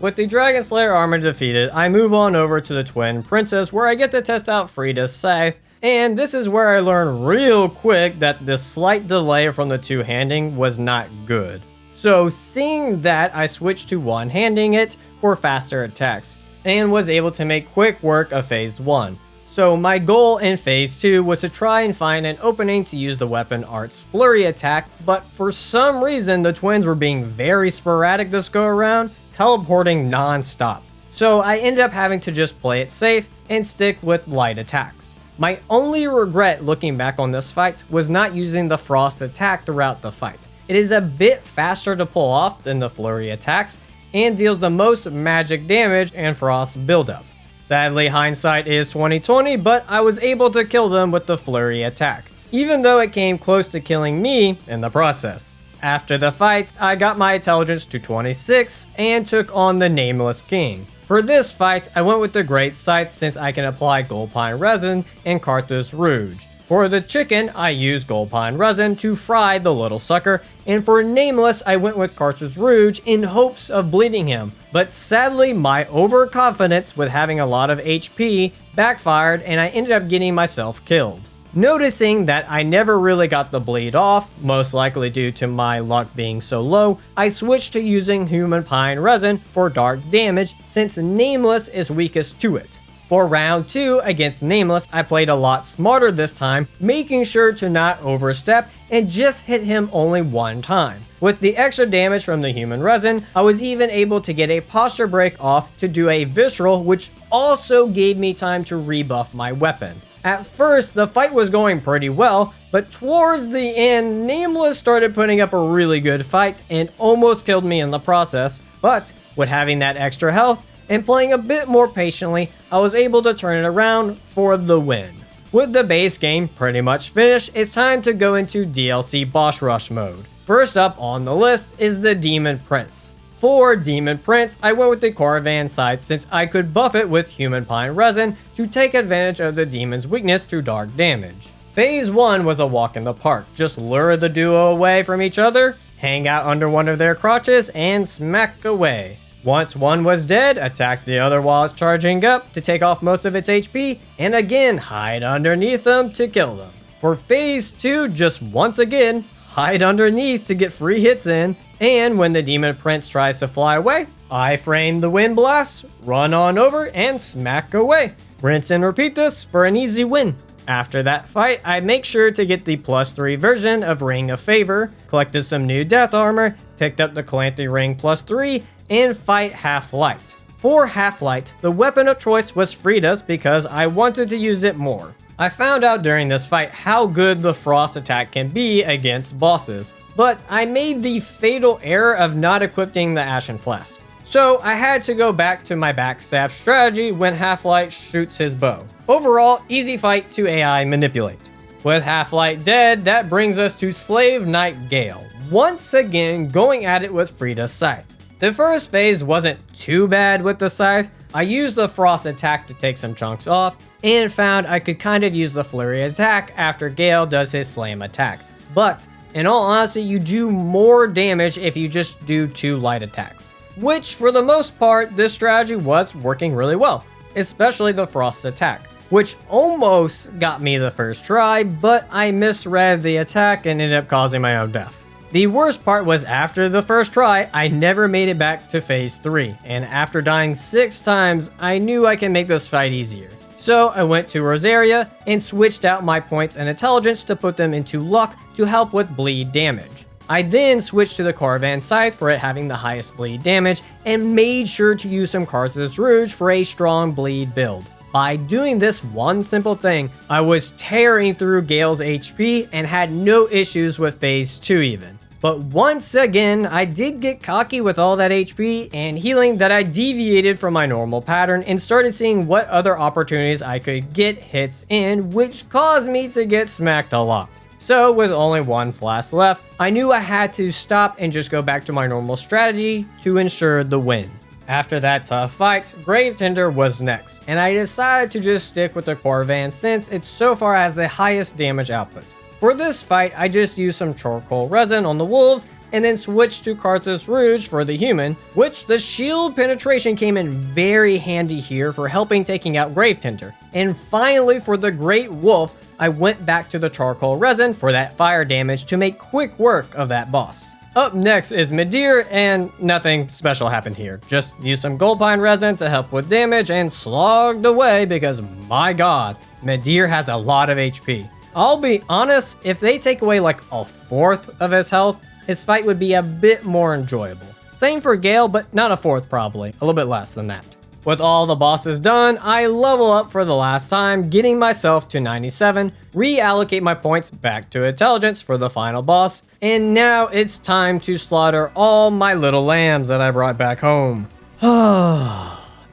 Speaker 1: With the Dragon Slayer armor defeated, I move on over to the Twin Princess where I get to test out Frida's Scythe, and this is where I learn real quick that the slight delay from the two-handing was not good. So seeing that, I switched to one-handing it for faster attacks, and was able to make quick work of phase 1. So my goal in phase 2 was to try and find an opening to use the weapon art's flurry attack, but for some reason the twins were being very sporadic this go around, teleporting non-stop. So I ended up having to just play it safe and stick with light attacks. My only regret looking back on this fight was not using the frost attack throughout the fight. It is a bit faster to pull off than the flurry attacks and deals the most magic damage and frost buildup. Sadly, hindsight is 20/20, but I was able to kill them with the flurry attack, even though it came close to killing me in the process. After the fight, I got my intelligence to 26 and took on the Nameless King. For this fight, I went with the Great Scythe since I can apply Gold Pine Resin and Carthus Rouge. For the chicken, I used Gold Pine Resin to fry the little sucker, and for Nameless, I went with Carthus Rouge in hopes of bleeding him. But sadly, my overconfidence with having a lot of HP backfired and I ended up getting myself killed. Noticing that I never really got the bleed off, most likely due to my luck being so low, I switched to using Human Pine Resin for dark damage since Nameless is weakest to it. For round 2 against Nameless, I played a lot smarter this time, making sure to not overstep and just hit him only one time. With the extra damage from the Human Resin, I was even able to get a posture break off to do a Visceral, which also gave me time to rebuff my weapon. At first, the fight was going pretty well, but towards the end, Nameless started putting up a really good fight and almost killed me in the process, but with having that extra health, and playing a bit more patiently, I was able to turn it around for the win. With the base game pretty much finished, it's time to go into DLC boss rush mode. First up on the list is the Demon Prince. For Demon Prince, I went with the Caravan side since I could buff it with Human Pine Resin to take advantage of the demon's weakness to dark damage. Phase 1 was a walk in the park, just lure the duo away from each other, hang out under one of their crotches, and smack away. Once one was dead, attack the other while it's charging up to take off most of its HP, and again hide underneath them to kill them. For phase 2, just once again, hide underneath to get free hits in, and when the Demon Prince tries to fly away, I frame the Wind Blast, run on over, and smack away. Rinse and repeat this for an easy win. After that fight, I make sure to get the +3 version of Ring of Favor, collected some new death armor, picked up the Calanthe Ring +3, and fight Half-Light. For Half-Light, the weapon of choice was Frida's because I wanted to use it more. I found out during this fight how good the frost attack can be against bosses, but I made the fatal error of not equipping the Ashen Flask. So I had to go back to my backstab strategy when Half-Light shoots his bow. Overall, easy fight to AI manipulate. With Half-Light dead, that brings us to Slave Knight Gale, once again going at it with Frida's Scythe. The first phase wasn't too bad with the Scythe. I used the Frost attack to take some chunks off, and found I could kind of use the Flurry attack after Gale does his Slam attack. But, in all honesty, you do more damage if you just do 2 light attacks. Which, for the most part, this strategy was working really well, especially the Frost attack, which almost got me the first try, but I misread the attack and ended up causing my own death. The worst part was after the first try, I never made it back to phase 3, and after dying 6 times, I knew I can make this fight easier. So I went to Rosaria and switched out my points and intelligence to put them into luck to help with bleed damage. I then switched to the Caravan Scythe for it having the highest bleed damage and made sure to use some Carthus Rouge for a strong bleed build. By doing this one simple thing, I was tearing through Gale's HP and had no issues with phase 2 even. But once again, I did get cocky with all that HP and healing that I deviated from my normal pattern and started seeing what other opportunities I could get hits in, which caused me to get smacked a lot. So with only 1 flask left, I knew I had to stop and just go back to my normal strategy to ensure the win. After that tough fight, Gravetender was next, and I decided to just stick with the Caravan since it so far has the highest damage output. For this fight, I just used some charcoal resin on the wolves and then switched to Carthus Rouge for the human, which the shield penetration came in very handy here for helping taking out Gravetender. And finally, for the Great Wolf, I went back to the charcoal resin for that fire damage to make quick work of that boss. Up next is Medley, and nothing special happened here. Just used some gold pine resin to help with damage and slogged away because, my god, Medley has a lot of HP. I'll be honest, if they take away like a fourth of his health, his fight would be a bit more enjoyable. Same for Gale, but not a fourth probably, a little bit less than that. With all the bosses done, I level up for the last time, getting myself to 97, reallocate my points back to intelligence for the final boss, and now it's time to slaughter all my little lambs that I brought back home.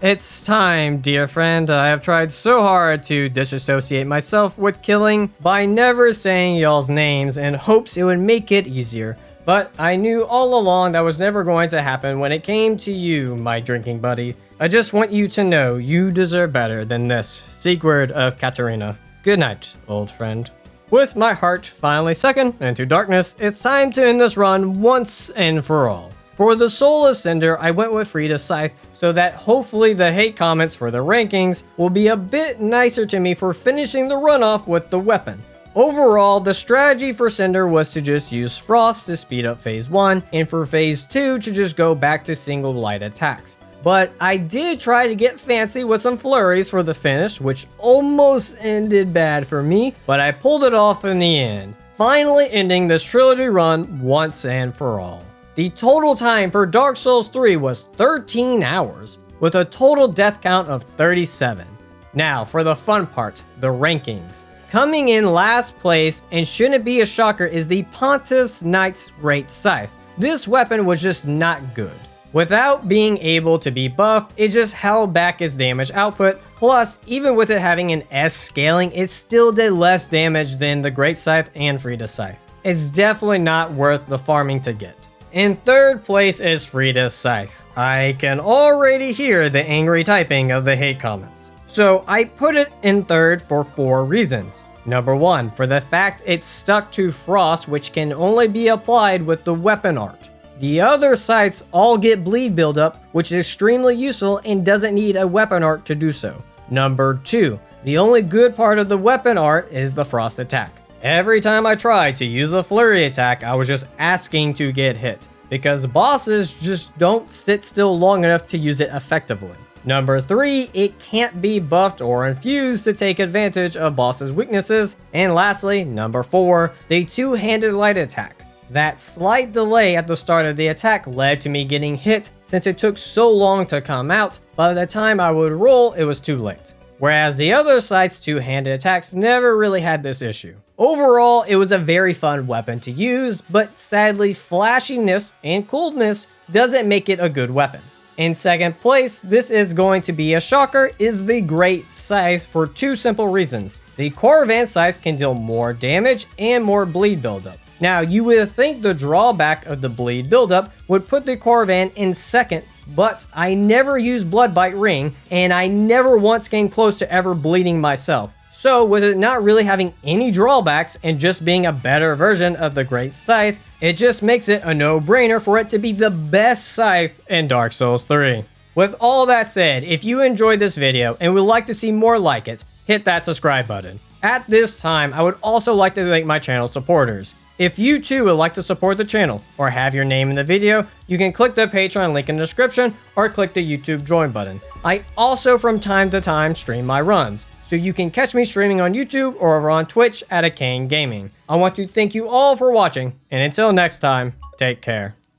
Speaker 1: It's time, dear friend. I have tried so hard to disassociate myself with killing by never saying y'all's names in hopes it would make it easier. But I knew all along that was never going to happen when it came to you, my drinking buddy. I just want you to know you deserve better than this. Sigurd of Katarina. Good night, old friend. With my heart finally sunken into darkness, it's time to end this run once and for all. For the Soul of Cinder, I went with Frida's Scythe so that hopefully the hate comments for the rankings will be a bit nicer to me for finishing the run off with the weapon. Overall, the strategy for Cinder was to just use Frost to speed up phase 1, and for phase 2 to just go back to single light attacks. But I did try to get fancy with some flurries for the finish, which almost ended bad for me, but I pulled it off in the end, finally ending this trilogy run once and for all. The total time for Dark Souls 3 was 13 hours, with a total death count of 37. Now, for the fun part, the rankings. Coming in last place, and shouldn't be a shocker, is the Pontiff's Knight's Great Scythe. This weapon was just not good. Without being able to be buffed, it just held back its damage output, plus even with it having an S scaling, it still did less damage than the Great Scythe and Frida's Scythe. It's definitely not worth the farming to get. In third place is Frida's Scythe. I can already hear the angry typing of the hate comments. So I put it in third for 4 reasons. Number 1, for the fact it's stuck to Frost, which can only be applied with the weapon art. The other scythes all get bleed buildup, which is extremely useful and doesn't need a weapon art to do so. Number 2, the only good part of the weapon art is the Frost attack. Every time I tried to use a flurry attack, I was just asking to get hit, because bosses just don't sit still long enough to use it effectively. Number 3, it can't be buffed or infused to take advantage of bosses' weaknesses. And lastly, number 4, the two-handed light attack. That slight delay at the start of the attack led to me getting hit since it took so long to come out. By the time I would roll, it was too late. Whereas the other site's two-handed attacks never really had this issue. Overall, it was a very fun weapon to use, but sadly, flashiness and coolness doesn't make it a good weapon. In second place, this is going to be a shocker, is the Great Scythe for 2 simple reasons. The Korriban Scythe can deal more damage and more bleed buildup. Now, you would think the drawback of the bleed buildup would put the Korriban in second, but I never used Bloodbite Ring, and I never once came close to ever bleeding myself. So with it not really having any drawbacks and just being a better version of the Great Scythe, it just makes it a no-brainer for it to be the best scythe in Dark Souls 3. With all that said, if you enjoyed this video and would like to see more like it, hit that subscribe button. At this time, I would also like to thank my channel supporters. If you too would like to support the channel or have your name in the video, you can click the Patreon link in the description or click the YouTube join button. I also from time to time stream my runs, so you can catch me streaming on YouTube or over on Twitch at Arcane Gaming. I want to thank you all for watching, and until next time, take care.